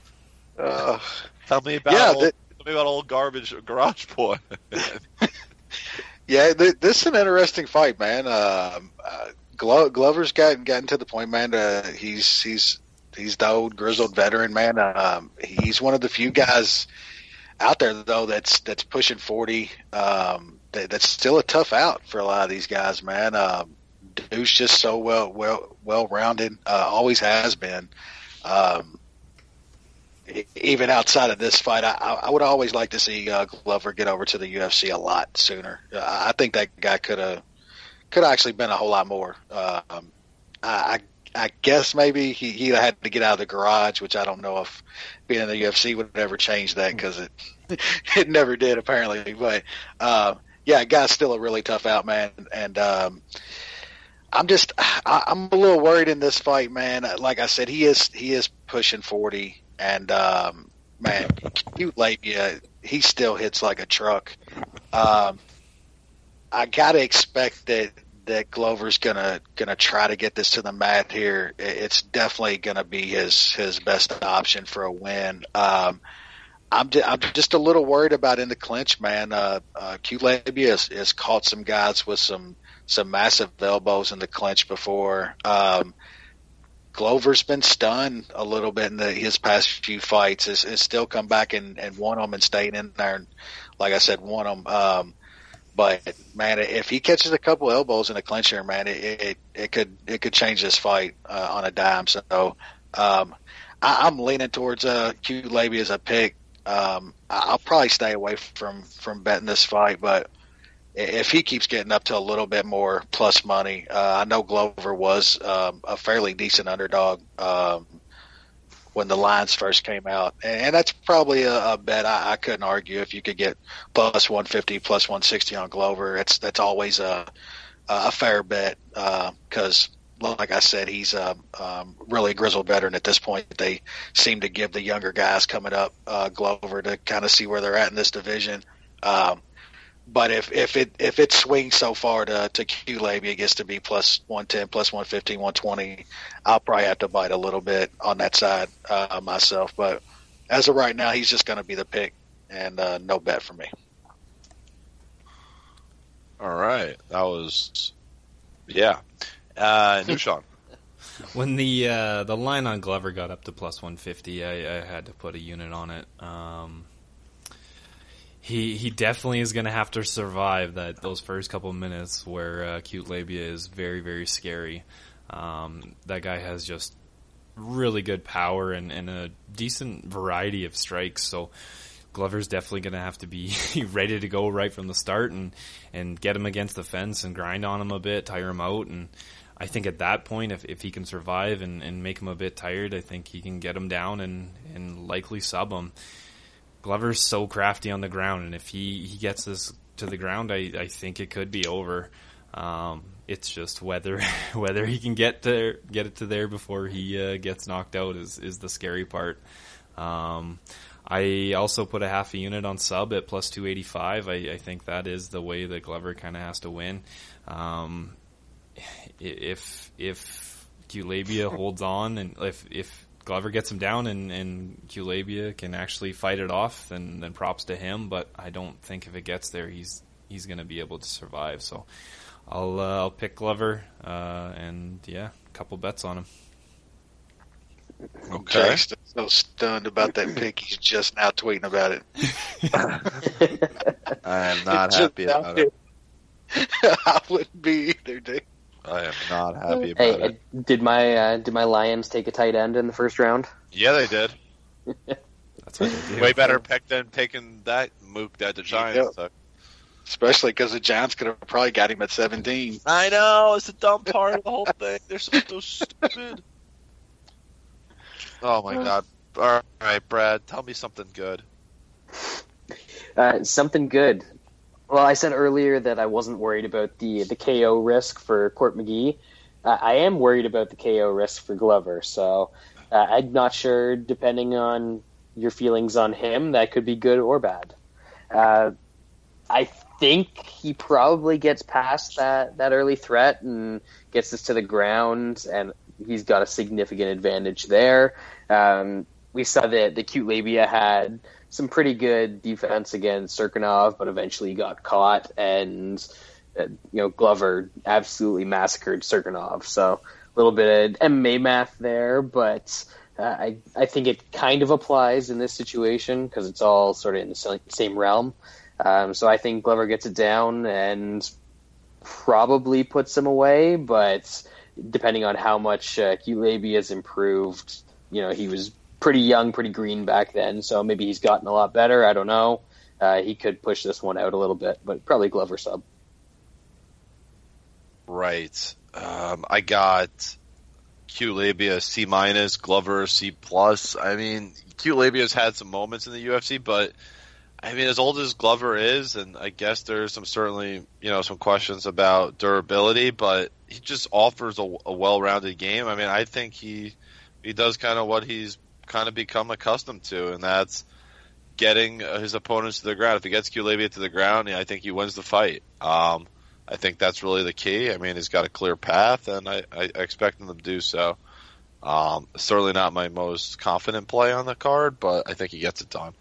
Speaker 4: Tell me about old garbage garage boy.
Speaker 5: Yeah, this is an interesting fight, man. Glover's gotten to the point, man. He's the old grizzled veteran, man. He's one of the few guys out there though that's pushing 40. That's still a tough out for a lot of these guys, man. Dude's just so well rounded. Always has been. Even outside of this fight, I would always like to see Glover get over to the UFC a lot sooner. I think that guy could actually been a whole lot more. I guess maybe he had to get out of the garage, which I don't know if being in the UFC would ever change that, because it never did apparently. But yeah, guy's still a really tough out, man. And I'm a little worried in this fight, man. Like I said, he is pushing 40. And, man, cute labia, he still hits like a truck. I got to expect that Glover's gonna try to get this to the mat here. It's definitely gonna be his best option for a win. I'm just a little worried about in the clinch, man. Cute labia has caught some guys with some massive elbows in the clinch before. Glover's been stunned a little bit in his past few fights. Has still come back and won them and stayed in there. And like I said, won them. But man, if he catches a couple elbows in a clincher, man, it could change this fight on a dime. So I'm leaning towards Cute Labia as a pick. I'll probably stay away from betting this fight, but if he keeps getting up to a little bit more plus money, I know Glover was a fairly decent underdog when the lines first came out, and that's probably a bet I couldn't argue. If you could get plus 150, plus 160 on Glover, that's always a fair bet, because like I said, he's really a grizzled veteran at this point. They seem to give the younger guys coming up Glover to kind of see where they're at in this division. But if it swings so far to Q Labia, it gets to be plus 110, plus 115, 120, I'll probably have to bite a little bit on that side myself. But as of right now, he's just going to be the pick, and no bet for me.
Speaker 4: All right, that was Nushan.
Speaker 7: When the line on Glover got up to plus 150, I had to put a unit on it. He definitely is going to have to survive those first couple of minutes where Cute Labia is very, very scary. That guy has just really good power and a decent variety of strikes. So Glover's definitely going to have to be ready to go right from the start and get him against the fence and grind on him a bit, tire him out. And I think at that point, if he can survive and make him a bit tired, I think he can get him down and likely sub him. Glover's so crafty on the ground, and if he gets this to the ground, I think it could be over. It's just whether he can get it to there before he gets knocked out is the scary part. I also put a half a unit on sub at plus 285. I think that is the way that Glover kind of has to win. If Cute Labia holds on, and if Glover gets him down and Cute Labia can actually fight it off, then props to him. But I don't think if it gets there, he's going to be able to survive. So I'll pick Glover, and a couple bets on him.
Speaker 4: Okay.
Speaker 5: Jack's so stunned about that pick, he's just now tweeting about it.
Speaker 2: I am not happy about it.
Speaker 5: I wouldn't be either, dude.
Speaker 2: I am not happy about it.
Speaker 3: Did my Lions take a tight end in the first round?
Speaker 4: Yeah, they did.
Speaker 7: That's what they do.
Speaker 4: Way better pick than taking that mook that the Giants took.
Speaker 5: Especially because the Giants could have probably got him at 17.
Speaker 4: I know, it's the dumb part of the whole thing. They're so stupid. Oh my God! All right, Brad, tell me something good.
Speaker 3: Something good. Well, I said earlier that I wasn't worried about the KO risk for Court McGee. I am worried about the KO risk for Glover. So I'm not sure, depending on your feelings on him, that could be good or bad. I think he probably gets past that early threat and gets this to the ground, and he's got a significant advantage there. We saw that the Cute Labia had some pretty good defense against Serkinov, but eventually got caught, and Glover absolutely massacred Serkinov. So a little bit of MMA math there, but I think it kind of applies in this situation because it's all sort of in the same realm. So I think Glover gets it down and probably puts him away, but depending on how much Cute Labia has improved, he was pretty young, pretty green back then, so maybe he's gotten a lot better. I don't know. He could push this one out a little bit, but probably Glover sub.
Speaker 4: Right. I got Cute Labia C-, Glover C+. I mean, Cute Labia's had some moments in the UFC, but I mean, as old as Glover is, and I guess there's certainly some questions about durability, but he just offers a well-rounded game. I mean, I think he does kind of what he's kind of become accustomed to, and that's getting his opponents to the ground. If he gets Cute Labia to the ground, I think he wins the fight. I think that's really the key. I mean, he's got a clear path, and I expect him to do so. Certainly not my most confident play on the card, but I think he gets it done.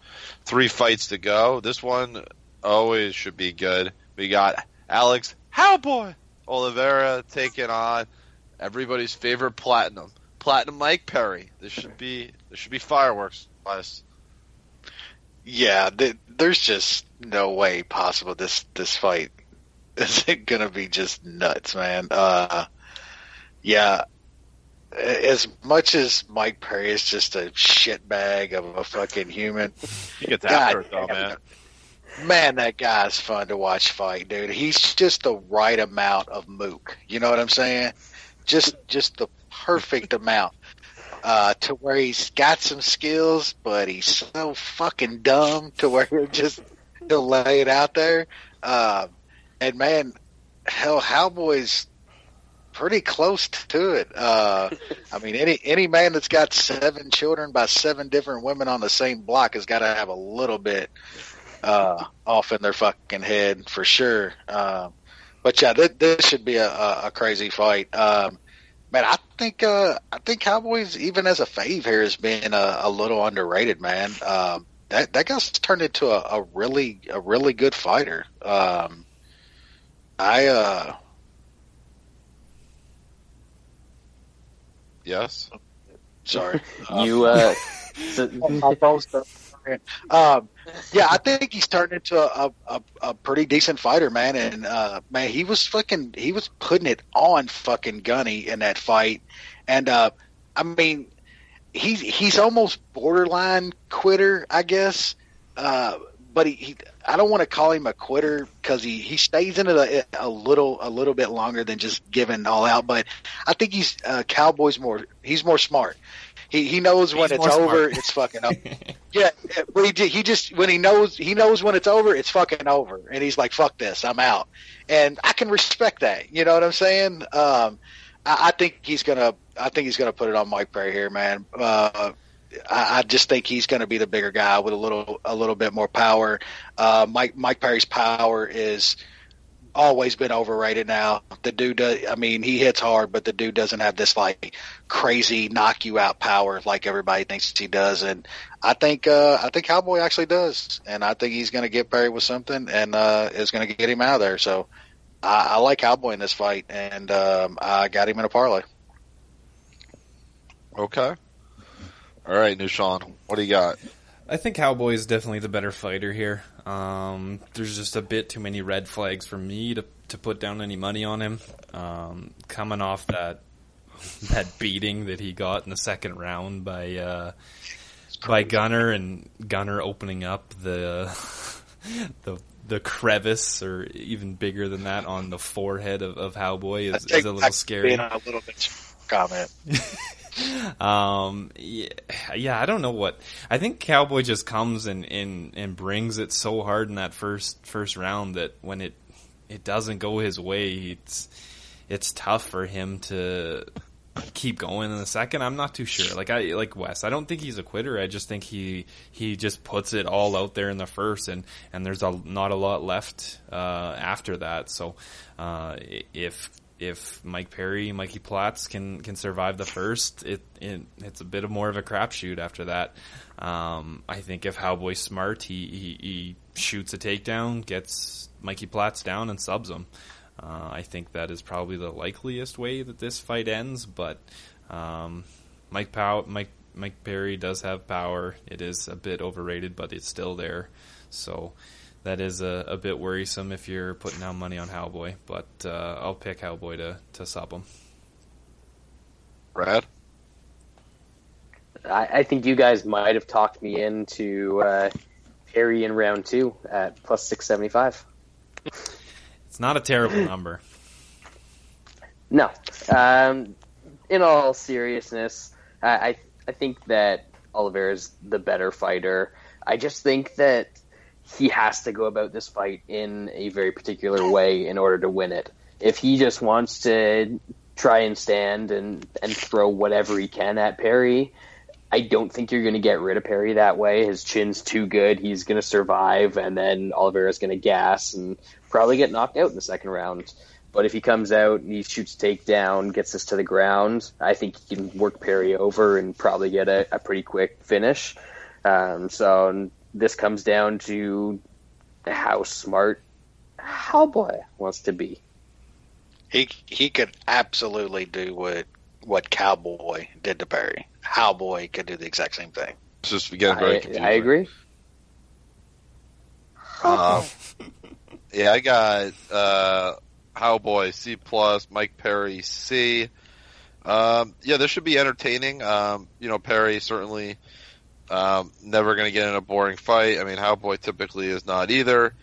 Speaker 4: 3 fights to go. This one always should be good. We got Alex Cowboy Oliveira taking on everybody's favorite Platinum Mike Perry. This should be fireworks.
Speaker 5: Yeah, there's just no way possible this fight isn't gonna be just nuts, man. Yeah. As much as Mike Perry is just a shitbag of a fucking human,
Speaker 4: he gets after it though, man.
Speaker 5: Man, that guy's fun to watch fight, dude. He's just the right amount of mook. You know what I'm saying? Just the perfect amount to where he's got some skills, but he's so fucking dumb to where he'll lay it out there. And man, hell, Cowboy's pretty close to it. I mean, any man that's got 7 children by 7 different women on the same block has got to have a little bit off in their fucking head for sure. But yeah, this should be a crazy fight. Man, I think Cowboys, even as a fave here, has been a little underrated, man. That guy's turned into a really good fighter.
Speaker 4: Yes.
Speaker 5: Sorry.
Speaker 3: My
Speaker 5: phone's yeah, I think he's turned into a pretty decent fighter, man. And man, he was putting it on fucking Gunny in that fight. And I mean, he's almost borderline quitter, I guess. But I don't want to call him a quitter because he stays in it a little bit longer than just giving all out. But I think he's he's more smart. He knows when it's over, it's fucking over. Yeah, but he just when he knows when it's over, it's fucking over, and he's like, "Fuck this, I'm out." And I can respect that. You know what I'm saying? I think he's gonna put it on Mike Perry here, man. I just think he's going to be the bigger guy with a little bit more power. Mike Perry's power is always been overrated now. The dude does, I mean, he hits hard, but the dude doesn't have this like crazy knock you out power like everybody thinks he does. And I think Cowboy actually does. And I think he's going to get Perry with something and is going to get him out of there. So I like Cowboy in this fight, and I got him in a parlay.
Speaker 4: Okay. All right, Nushan, what do you got?
Speaker 7: I think Cowboy is definitely the better fighter here. There's just a bit too many red flags for me to put down any money on him. Coming off that beating that he got in the second round by Gunner, and Gunner opening up the crevice, or even bigger than that, on the forehead of Cowboy is a little scary.
Speaker 5: Being a little bit comment.
Speaker 7: Yeah, I don't know what. I think Cowboy just comes and brings it so hard in that first round that when it doesn't go his way, it's tough for him to keep going in the second. I'm not too sure. Like Wes, I don't think he's a quitter. I just think he just puts it all out there in the first, and there's not a lot left after that. So if Mikey Platts can survive the first, it's a bit more of a crapshoot after that. I think if Cowboy's smart, he shoots a takedown, gets Mikey Platts down, and subs him. I think that is probably the likeliest way that this fight ends, but Mike Perry does have power. It is a bit overrated, but it's still there. So that is a bit worrisome if you're putting down money on Cowboy, but I'll pick Cowboy to sub him.
Speaker 4: Brad?
Speaker 3: I think you guys might have talked me into Perry in round 2 at plus 675.
Speaker 7: It's not a terrible number.
Speaker 3: No. In all seriousness, I think that Oliveira's the better fighter. I just think that he has to go about this fight in a very particular way in order to win it. If he just wants to try and stand and throw whatever he can at Perry, I don't think you're going to get rid of Perry that way. His chin's too good. He's going to survive, and then Oliveira's going to gas and probably get knocked out in the second round. But if he comes out and he shoots a takedown, gets us to the ground, I think he can work Perry over and probably get a pretty quick finish. So this comes down to how smart Cowboy wants to be.
Speaker 5: He could absolutely do what Cowboy did to Perry. Cowboy could do the exact same thing.
Speaker 4: It's just getting very confusing.
Speaker 3: I agree.
Speaker 4: Yeah, I got Cowboy C+, Mike Perry C. Yeah, this should be entertaining. Perry certainly never going to get in a boring fight. I mean, Cowboy typically is not either.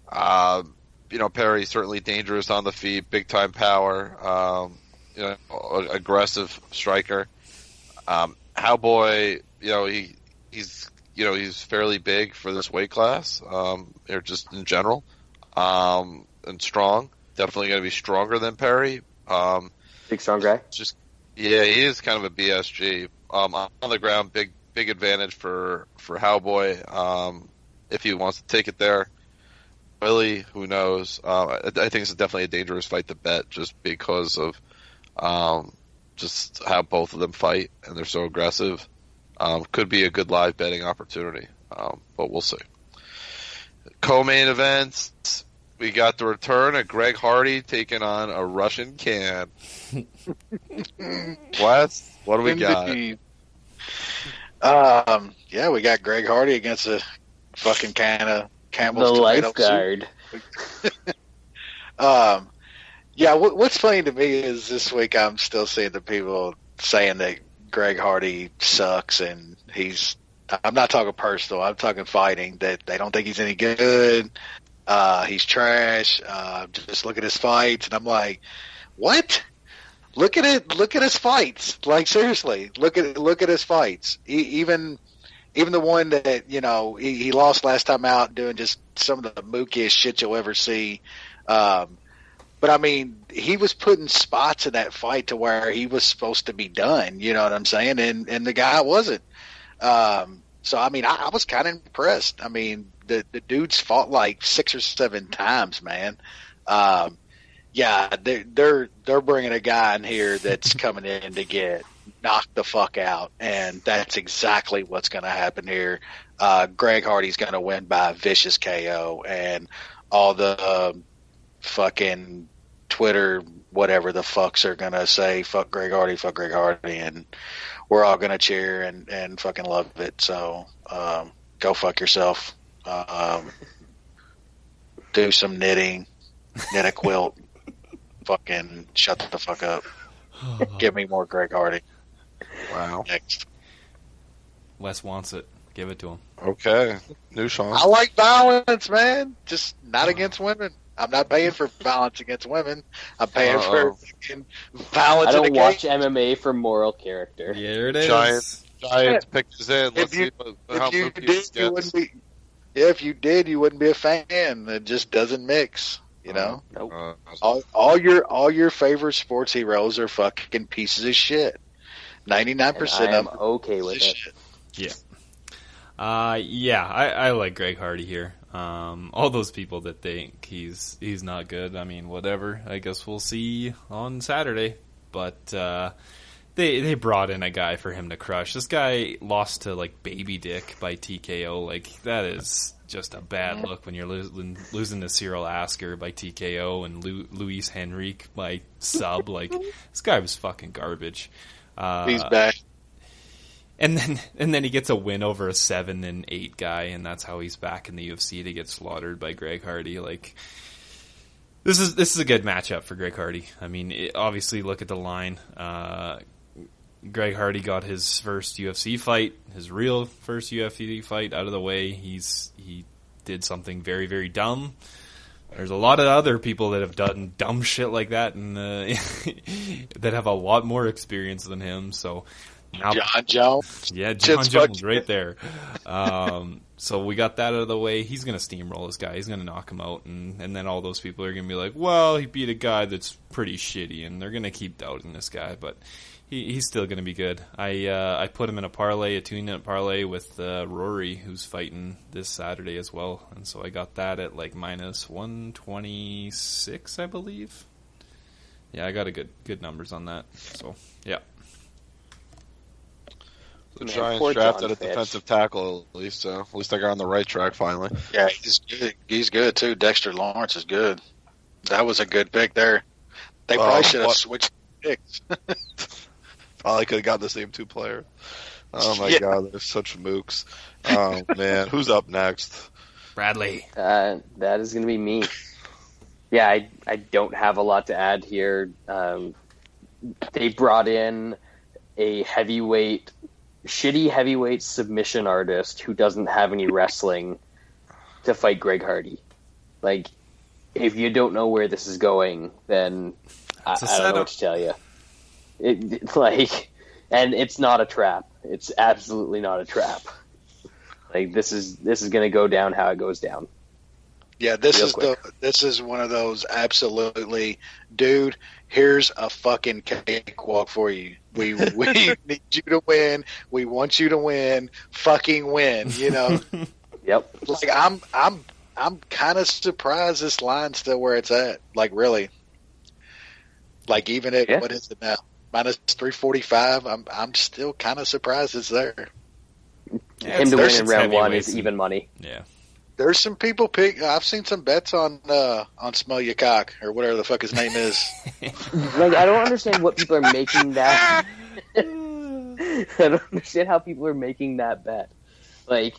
Speaker 4: Perry certainly dangerous on the feet, big time power. Aggressive striker. Cowboy, he's fairly big for this weight class, or just in general, and strong. Definitely going to be stronger than Perry.
Speaker 3: Big strong guy.
Speaker 4: He is kind of a BSG. On the ground, big advantage for Cowboy. If he wants to take it there, Willie, who knows? I think it's definitely a dangerous fight to bet, just because of just how both of them fight, and they're so aggressive. Could be a good live betting opportunity, but we'll see. Co-main events, we got the return of Greg Hardy taking on a Russian can. What do we got?
Speaker 5: We got Greg Hardy against a fucking can of Campbell's
Speaker 3: the
Speaker 5: tomato
Speaker 3: lifeguard.
Speaker 5: Soup. What's funny to me is this week I'm still seeing the people saying that Greg Hardy sucks, and I'm not talking personal, I'm talking fighting, that they don't think he's any good. He's trash. Just look at his fights, and I'm like, what? Look at it. Look at his fights. Like, seriously, look at his fights. Even the one that he lost last time out, doing just some of the mookiest shit you'll ever see. But I mean, he was putting spots in that fight to where he was supposed to be done. You know what I'm saying? And the guy wasn't. So I mean, I was kind of impressed. I mean, the dude's fought like 6 or 7 times, man. They're bringing a guy in here that's coming in to get knocked the fuck out, and that's exactly what's going to happen here. Greg Hardy's going to win by a vicious KO, and all the fucking Twitter whatever the fucks are going to say, fuck Greg Hardy, and we're all going to cheer and fucking love it. So go fuck yourself. Do some knitting, knit a quilt. Fucking shut the fuck up. Give me more Greg Hardy.
Speaker 4: Wow.
Speaker 5: Next.
Speaker 7: Wes wants it. Give it to him.
Speaker 4: Okay. New song.
Speaker 5: I like violence, man. Just not against women. I'm not paying for violence against women. I'm paying for violence.
Speaker 3: I don't watch MMA for moral character.
Speaker 7: Here it is.
Speaker 4: Giants picks in. Let's see how
Speaker 5: you if you did, you wouldn't be a fan. It just doesn't mix. You know,
Speaker 3: Nope.
Speaker 5: all your favorite sports heroes are fucking pieces of shit. 99% of them
Speaker 3: okay with it.
Speaker 5: Shit.
Speaker 7: Yeah. I like Greg Hardy here. All those people that think he's not good, I mean, whatever. I guess we'll see on Saturday. But they brought in a guy for him to crush. This guy lost to like Baby Dick by TKO. Like, that is just a bad look when you're losing to Cyril Asker by TKO and Luis Henrique by sub. Like, this guy was fucking garbage.
Speaker 5: He's back.
Speaker 7: And then he gets a win over a 7-8 guy, and that's how he's back in the UFC to get slaughtered by Greg Hardy. Like, this is a good matchup for Greg Hardy. I mean, obviously, look at the line. Greg Hardy got his first UFC fight, his real first UFC fight out of the way. He did something very, very dumb. There's a lot of other people that have done dumb shit like that, and that have a lot more experience than him. So now,
Speaker 5: John Jones.
Speaker 7: Yeah, John Jones right there. So we got that out of the way. He's going to steamroll this guy. He's going to knock him out. And then all those people are going to be like, well, he beat a guy that's pretty shitty. And they're going to keep doubting this guy. But he's still going to be good. I put him in a parlay, a 2-unit parlay with Rory, who's fighting this Saturday as well. And so I got that at like minus 126, I believe. Yeah, I got a good numbers on that. So, yeah.
Speaker 4: The Giants drafted a defensive tackle, at least I got on the right track finally.
Speaker 5: Yeah, he's good too. Dexter Lawrence is good. That was a good pick there. They probably should have switched picks.
Speaker 4: Probably could have got the same two players. Oh my god, they're such mooks. Oh man, who's up next?
Speaker 7: Bradley.
Speaker 3: That is going to be me. Yeah, I don't have a lot to add here. They brought in a shitty heavyweight submission artist who doesn't have any wrestling to fight Greg Hardy. Like, if you don't know where this is going, then I don't know what to tell you. And it's not a trap. It's absolutely not a trap. Like, this is going to go down how it goes down.
Speaker 5: Yeah, this is one of those absolutely, dude, here's a fucking cakewalk for you. We need you to win. We want you to win. Fucking win, you know.
Speaker 3: Yep.
Speaker 5: Like, I'm kind of surprised this line's still where it's at. Like, really. Like, even at what is it now? Minus 345. I'm still kind of surprised it's there.
Speaker 3: Yeah, him to win in round one is even money.
Speaker 7: Yeah.
Speaker 5: There's some people I've seen some bets on Smell Your Cock or whatever the fuck his name is.
Speaker 3: Like, I don't understand what people are making that. I don't understand how people are making that bet. Like,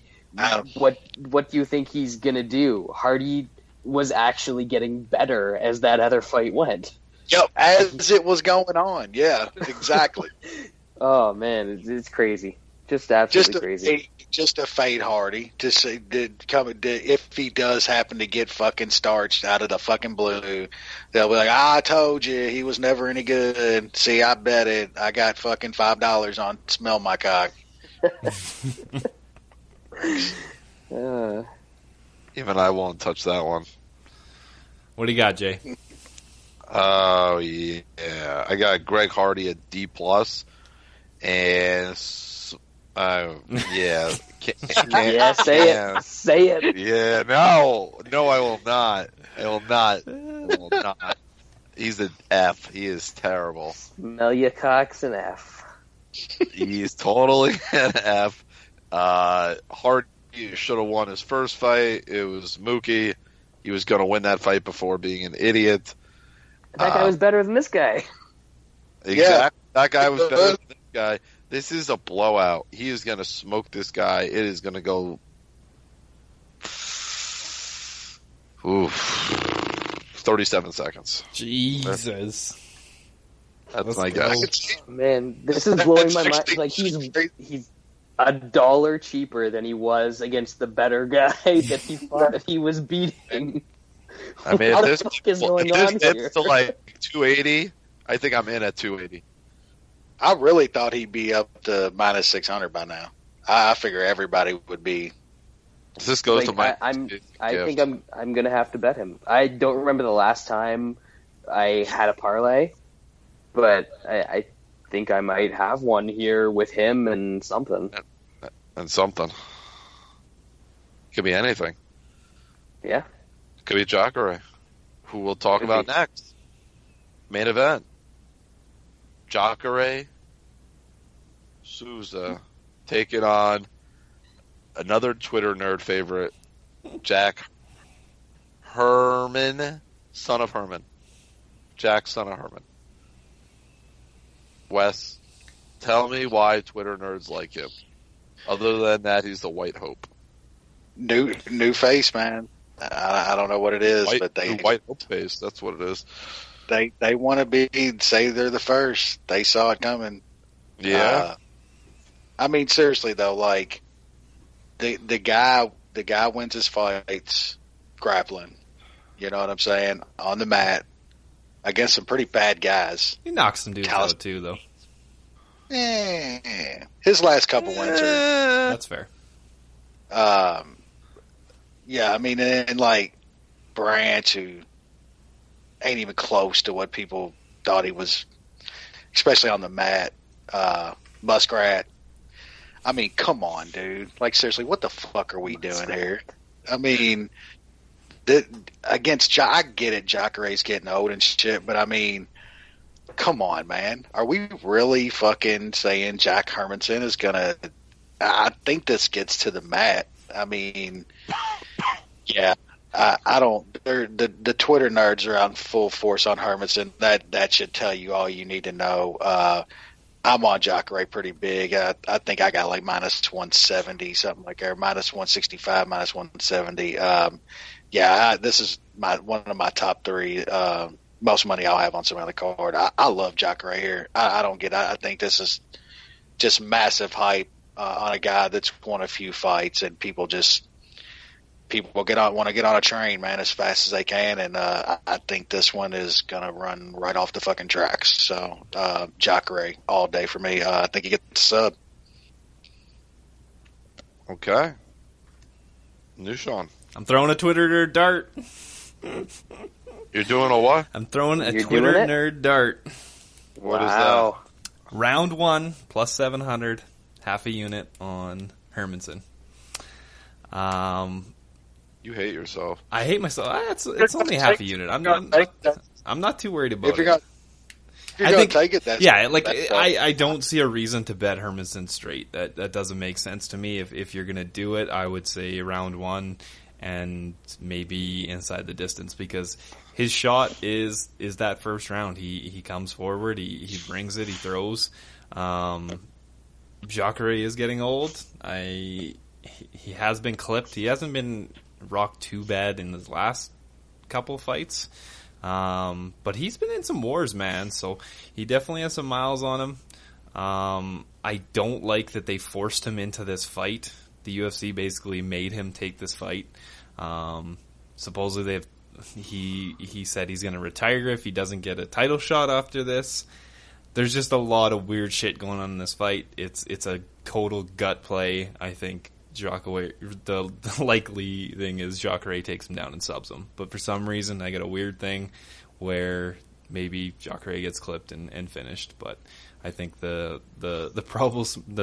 Speaker 3: what do you think he's gonna do? Hardy was actually getting better as that other fight went.
Speaker 5: Yep, as it was going on. Yeah, exactly.
Speaker 3: Oh man, it's crazy. Just absolutely crazy.
Speaker 5: Just to fade Hardy to see if he does happen to get fucking starched out of the fucking blue, they'll be like, I told you he was never any good. See, I bet it. I got fucking $5 on Smell My Cock.
Speaker 4: Even I won't touch that one.
Speaker 7: What do you got, Jay?
Speaker 4: Oh yeah, I got Greg Hardy at D+, and yeah.
Speaker 3: Yeah, say it.
Speaker 4: Yeah, no, I will not. I will not. He's an F. He is terrible.
Speaker 3: Smell your cocks an F.
Speaker 4: He's totally an F. Hardy should have won his first fight. It was Mookie. He was going to win that fight before being an idiot.
Speaker 3: That guy was better than this guy.
Speaker 4: Exactly. Yeah. That guy was better than this guy. This is a blowout. He is going to smoke this guy. It is going to go... 37 seconds.
Speaker 7: Jesus.
Speaker 4: That's my guess.
Speaker 3: Man, this is blowing my mind. Like, he's $1 cheaper than he was against the better guy that he thought he was beating.
Speaker 4: I mean,
Speaker 3: What
Speaker 4: if
Speaker 3: the
Speaker 4: this,
Speaker 3: fuck is going
Speaker 4: if
Speaker 3: on
Speaker 4: this
Speaker 3: here?
Speaker 4: dips to like 280, I think I'm in at 280.
Speaker 5: I really thought he'd be up to minus 600 by now. I figure everybody would be.
Speaker 4: This goes to my.
Speaker 3: I think I'm gonna have to bet him. I don't remember the last time I had a parlay, but I think I might have one here with him and something.
Speaker 4: And something. Could be anything.
Speaker 3: Yeah.
Speaker 4: Could be Jacare, who we'll talk about next. Main event. Jacare Souza taking on another Twitter nerd favorite, Jack Herman, son of Herman. Jack, son of Herman. Wes, tell me why Twitter nerds like him. Other than that, he's the white hope.
Speaker 5: New face, man. I don't know what it is, but
Speaker 4: white hope face. That's what it is.
Speaker 5: They want to say they're the first. They saw it coming.
Speaker 4: Yeah.
Speaker 5: I mean, seriously though, like the guy wins his fights grappling. You know what I'm saying? On the mat against some pretty bad guys.
Speaker 7: He knocks some dudes out too, though.
Speaker 5: His last couple wins are.
Speaker 7: That's fair.
Speaker 5: Yeah, I mean, and like Branch, who ain't even close to what people thought he was, especially on the mat. Muskrat. I mean, come on, dude. Like, seriously, what the fuck are we doing here? I mean, I get it, Jacare's getting old and shit, but I mean, come on, man. Are we really fucking saying Jack Hermansson is gonna? I think this gets to the mat. I mean, yeah. I don't. The Twitter nerds are on full force on Hermansson. That should tell you all you need to know. I'm on Jacare pretty big. I think I got like minus 170, something like that, minus 165, minus 170. This is one of my top three. Most money I'll have on some other card. I love Jacare here. I don't get. I think this is just massive hype on a guy that's won a few fights, and people want to get on a train, man, as fast as they can, and I think this one is gonna run right off the fucking tracks. So Jacare all day for me. I think he gets the sub.
Speaker 4: Okay. New Sean.
Speaker 7: I'm throwing a Twitter nerd dart.
Speaker 4: You're doing a what?
Speaker 7: I'm throwing a Twitter nerd dart.
Speaker 4: What is that?
Speaker 7: Round 1 plus 700, half a unit on Hermansson.
Speaker 4: You hate yourself.
Speaker 7: I hate myself. It's only half a unit. I'm not too worried about it.
Speaker 5: I think take it.
Speaker 7: I don't see a reason to bet Hermansson straight. That doesn't make sense to me. If you're gonna do it, I would say round 1 and maybe inside the distance, because his shot is that first round. He comes forward, he brings it, he throws. Jacare is getting old. He has been clipped. He hasn't been rocked too bad in his last couple fights. But he's been in some wars, man, so he definitely has some miles on him. I don't like that they forced him into this fight. The UFC basically made him take this fight. Supposedly he said he's going to retire if he doesn't get a title shot after this. There's just a lot of weird shit going on in this fight. It's a total gut play. I think Jacare, the likely thing is Jacare takes him down and subs him. But for some reason, I get a weird thing where maybe Jacare gets clipped and finished. But I think the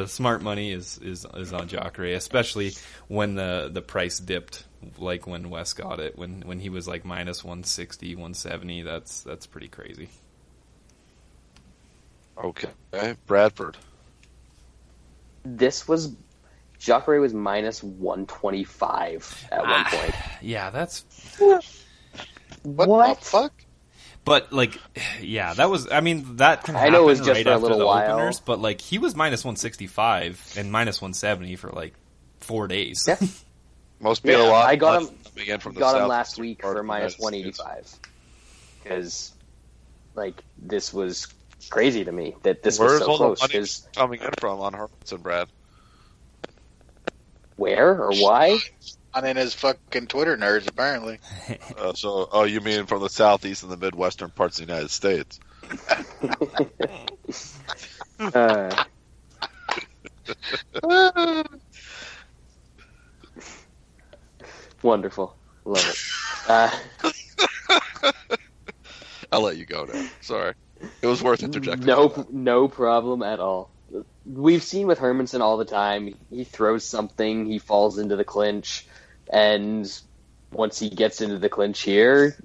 Speaker 7: smart money is on Jacare, especially when the price dipped, like when Wes got it, when he was like minus 160, 170. That's pretty crazy.
Speaker 4: Okay, Bradford.
Speaker 3: Jacare was minus 125 at one point.
Speaker 7: Yeah, that's...
Speaker 5: What the fuck?
Speaker 7: But, like, yeah, that was... I mean, that can happen
Speaker 3: I know it was just
Speaker 7: right
Speaker 3: for a
Speaker 7: after
Speaker 3: little
Speaker 7: the
Speaker 3: while.
Speaker 7: openers, but, like, he was minus 165 and minus 170 for, like, 4 days.
Speaker 3: Yeah.
Speaker 4: Most people a lot.
Speaker 3: I got him
Speaker 4: from the
Speaker 3: got him
Speaker 4: south
Speaker 3: last week for minus
Speaker 4: United
Speaker 3: 185. Because, like, this was crazy to me that this
Speaker 4: Where's
Speaker 3: was so
Speaker 4: all
Speaker 3: close.
Speaker 4: the money
Speaker 3: 'Cause
Speaker 4: coming in from on Hermansson, Brad?
Speaker 3: where or why?
Speaker 5: in his fucking Twitter nerds, apparently.
Speaker 4: You mean from the southeast and the midwestern parts of the United States?
Speaker 3: Wonderful. Love it.
Speaker 4: I'll let you go now. Sorry. It was worth interjecting.
Speaker 3: No problem at all. We've seen with Hermansson all the time. He throws something, he falls into the clinch, and once he gets into the clinch here,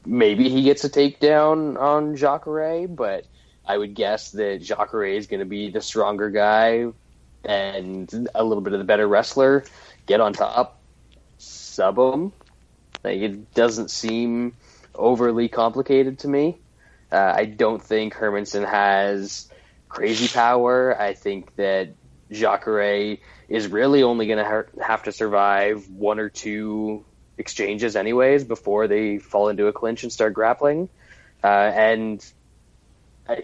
Speaker 3: maybe he gets a takedown on Jacare, but I would guess that Jacare is going to be the stronger guy and a little bit of the better wrestler. Get on top, sub him. Like, it doesn't seem overly complicated to me. I don't think Hermansson has crazy power. I think that Jacare is really only going to have to survive one or two exchanges anyways before they fall into a clinch and start grappling. And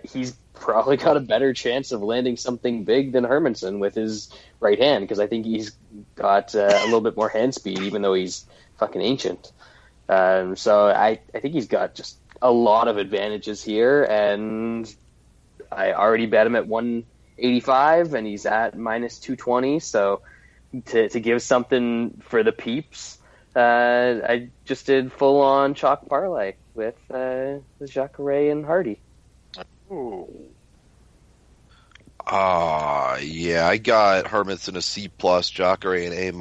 Speaker 3: he's probably got a better chance of landing something big than Hermansson with his right hand, because I think he's got a little bit more hand speed, even though he's fucking ancient. So I think he's got just a lot of advantages here, and I already bet him at 185, and he's at minus 220. So to give something for the peeps, I just did full on chalk parlay with Jacare and Hardy.
Speaker 5: Ooh.
Speaker 4: Yeah, I got Hermansson a C+, Jacare an A-.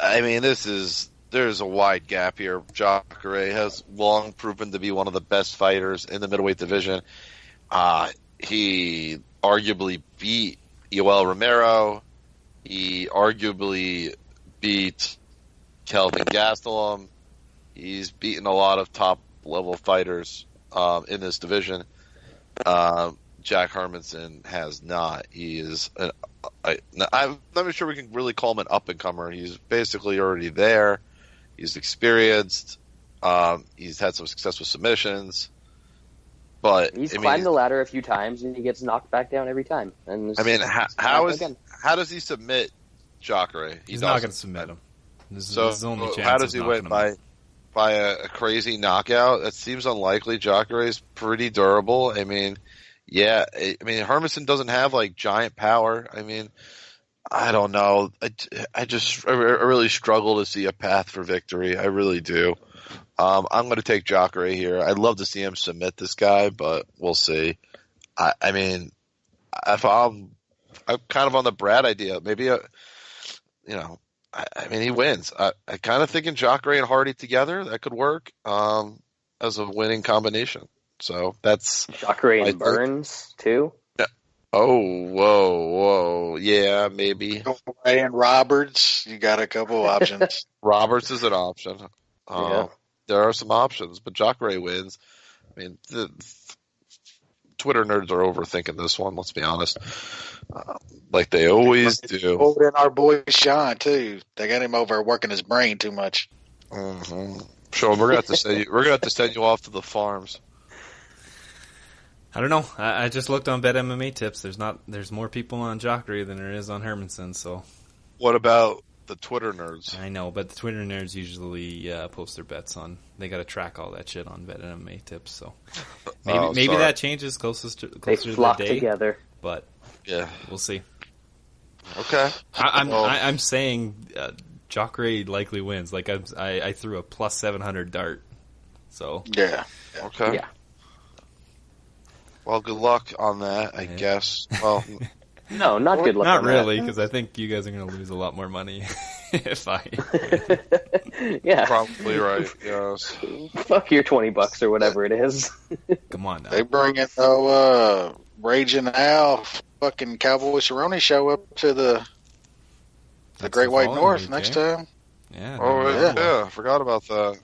Speaker 4: I mean, there's a wide gap here. Jacare has long proven to be one of the best fighters in the middleweight division. He arguably beat Yoel Romero. He arguably beat Kelvin Gastelum. He's beaten a lot of top-level fighters in this division. Jack Hermansson has not. He is I'm not sure we can really call him an up-and-comer. He's basically already there. He's experienced. He's had some success with submissions. But
Speaker 3: he's climbed the ladder a few times, and he gets knocked back down every time. And
Speaker 4: how does he submit Jacare?
Speaker 7: He's not going to submit him. This is his only chance.
Speaker 4: How does he win? By a crazy knockout? That seems unlikely. Jacare is pretty durable. I mean, yeah. I mean, Hermansson doesn't have like giant power. I mean, I don't know. I really struggle to see a path for victory. I really do. I'm going to take Jacare here. I'd love to see him submit this guy, but we'll see. I mean, if I'm kind of on the Brad idea, maybe I mean, he wins. I kind of thinking Jacare and Hardy together, that could work as a winning combination. So that's
Speaker 3: Jacare and Burns too.
Speaker 4: Yeah. Oh, whoa, yeah, maybe.
Speaker 5: And Roberts, you got a couple options.
Speaker 4: Roberts is an option.
Speaker 3: Yeah.
Speaker 4: There are some options, but Jacare wins. I mean, the Twitter nerds are overthinking this one. Let's be honest, like they always do.
Speaker 5: Over in our boy Sean too. They got him over working his brain too much.
Speaker 4: Mm-hmm. Sure, we're gonna have to send you. We're gonna have to send you off to the farms.
Speaker 7: I don't know. I just looked on Bet MMA tips. There's more people on Jacare than there is on Hermansson. So,
Speaker 4: what about the Twitter nerds?
Speaker 7: I know, but the Twitter nerds usually post their bets on. They got to track all that shit on Bet MMA tips. So maybe that changes closer to the day.
Speaker 3: Together,
Speaker 7: but
Speaker 4: yeah,
Speaker 7: we'll see.
Speaker 4: Okay,
Speaker 7: I'm saying Jacare likely wins. Like I threw a plus 700 dart. So
Speaker 5: yeah.
Speaker 4: Okay.
Speaker 3: Yeah.
Speaker 4: Well, good luck on that, I guess. Well,
Speaker 3: no, not good luck.
Speaker 7: Not really, because I think you guys are going to lose a lot more money if I.
Speaker 3: Yeah,
Speaker 4: probably right. Yes.
Speaker 3: Fuck your $20 or whatever it is.
Speaker 7: Come on now.
Speaker 5: They bring in Raging Al, fucking Cowboy Cerrone show up to the Great White North next time.
Speaker 7: Yeah.
Speaker 4: Oh yeah, I forgot about that.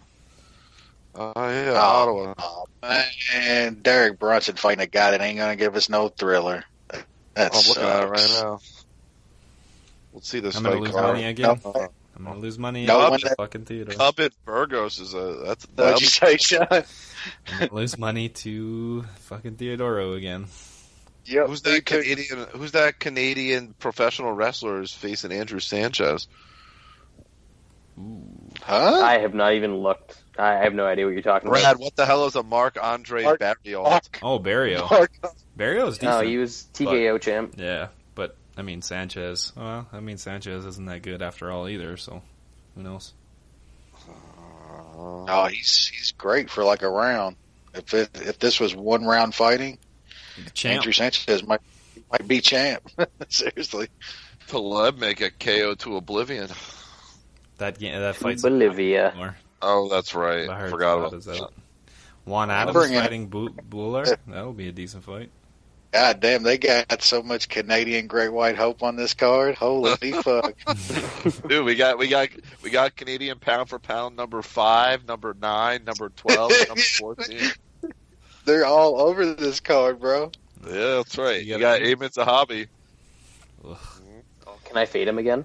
Speaker 4: Ottawa.
Speaker 5: Oh, man, Derek Brunson fighting a guy that ain't gonna give us no thriller.
Speaker 4: I'm looking at it right now. Let's see this
Speaker 7: I'm
Speaker 4: fight
Speaker 7: gonna lose money again. I'm gonna lose money. Fucking Theodore.
Speaker 4: Cubit Burgos is that's.
Speaker 5: What'd you say, Sean?
Speaker 7: I'm gonna lose money to fucking Theodoro again.
Speaker 5: Yep.
Speaker 4: Who's that Canadian professional wrestler who's facing Andrew Sanchez?
Speaker 5: Huh?
Speaker 3: I have not even looked. I have no idea what you're talking
Speaker 4: Brad,
Speaker 3: about.
Speaker 4: what the hell is a Marc-Andre Barrios?
Speaker 7: Oh, Barrio. Barrio's decent.
Speaker 3: No, he was TKO champ.
Speaker 7: Yeah, but I mean Sanchez. Well, I mean Sanchez isn't that good after all either. So who knows?
Speaker 5: Oh, he's great for like a round. If this was 1 round fighting, Andrew Sanchez might be champ. Seriously.
Speaker 4: Taleb make a KO to oblivion.
Speaker 7: That fight's
Speaker 3: Bolivia.
Speaker 4: Oh, that's right. I forgot about that.
Speaker 7: Juan Adams fighting Buller. That'll be a decent fight.
Speaker 5: God damn, they got so much Canadian Great White Hope on this card. Holy fuck.
Speaker 4: Dude, we got Canadian pound for pound number 5, number 9, number 12, number 14.
Speaker 5: They're all over this card, bro.
Speaker 4: Yeah, that's right. You got Amin Zahabi.
Speaker 3: Can I fade him again?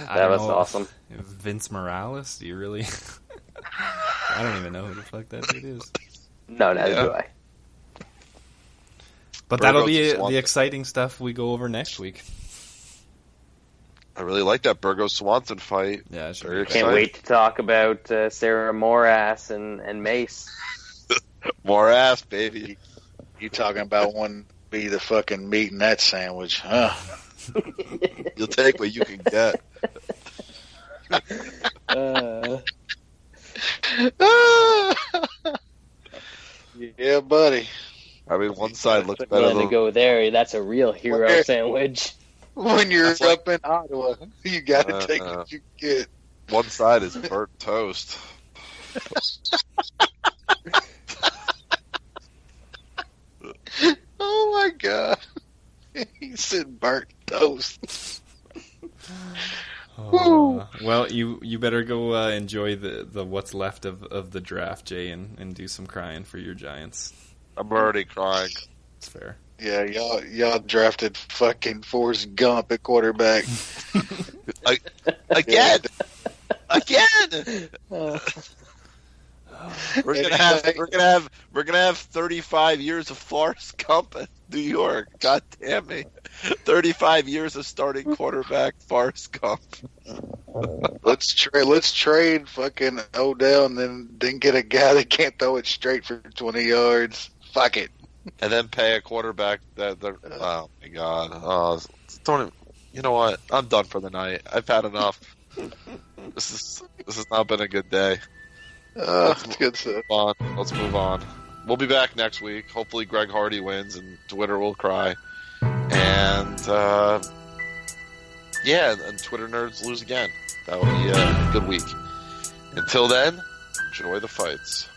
Speaker 3: That was awesome.
Speaker 7: Vince Morales? Do you really? I don't even know who the fuck that dude is.
Speaker 3: No, neither do I.
Speaker 7: But that'll be the exciting stuff we go over next week.
Speaker 4: I really like that Burgos Swanson fight.
Speaker 7: Yeah,
Speaker 3: can't wait to talk about Sarah Morass and Mace.
Speaker 4: Morass, baby.
Speaker 5: You talking about one be the fucking meat in that sandwich, huh?
Speaker 4: You'll take what you can get.
Speaker 5: Yeah, buddy.
Speaker 4: I mean, one side looks better
Speaker 3: than to go there. That's a real hero sandwich.
Speaker 5: When you're up in Ottawa, you got to take what you get.
Speaker 4: One side is burnt toast.
Speaker 5: Oh my god! He said burnt toast.
Speaker 7: Well, you better go enjoy the what's left of the draft, Jay, and do some crying for your Giants.
Speaker 4: I'm already crying.
Speaker 7: It's fair.
Speaker 5: Yeah, y'all drafted fucking Forrest Gump at quarterback.
Speaker 4: Again. We're gonna have 35 years of Forrest Gump at New York. God damn me. 35 years of starting quarterback Forrest Gump.
Speaker 5: Let's trade fucking Odell and then get a guy that can't throw it straight for 20 yards. Fuck it.
Speaker 4: And then pay a quarterback that oh my god. Oh, don't even, you know what? I'm done for the night. I've had enough. This has not been a good day.
Speaker 5: Let's
Speaker 4: move on. We'll be back next week. Hopefully Greg Hardy wins and Twitter will cry. And and Twitter nerds lose again. That will be a good week. Until then, enjoy the fights.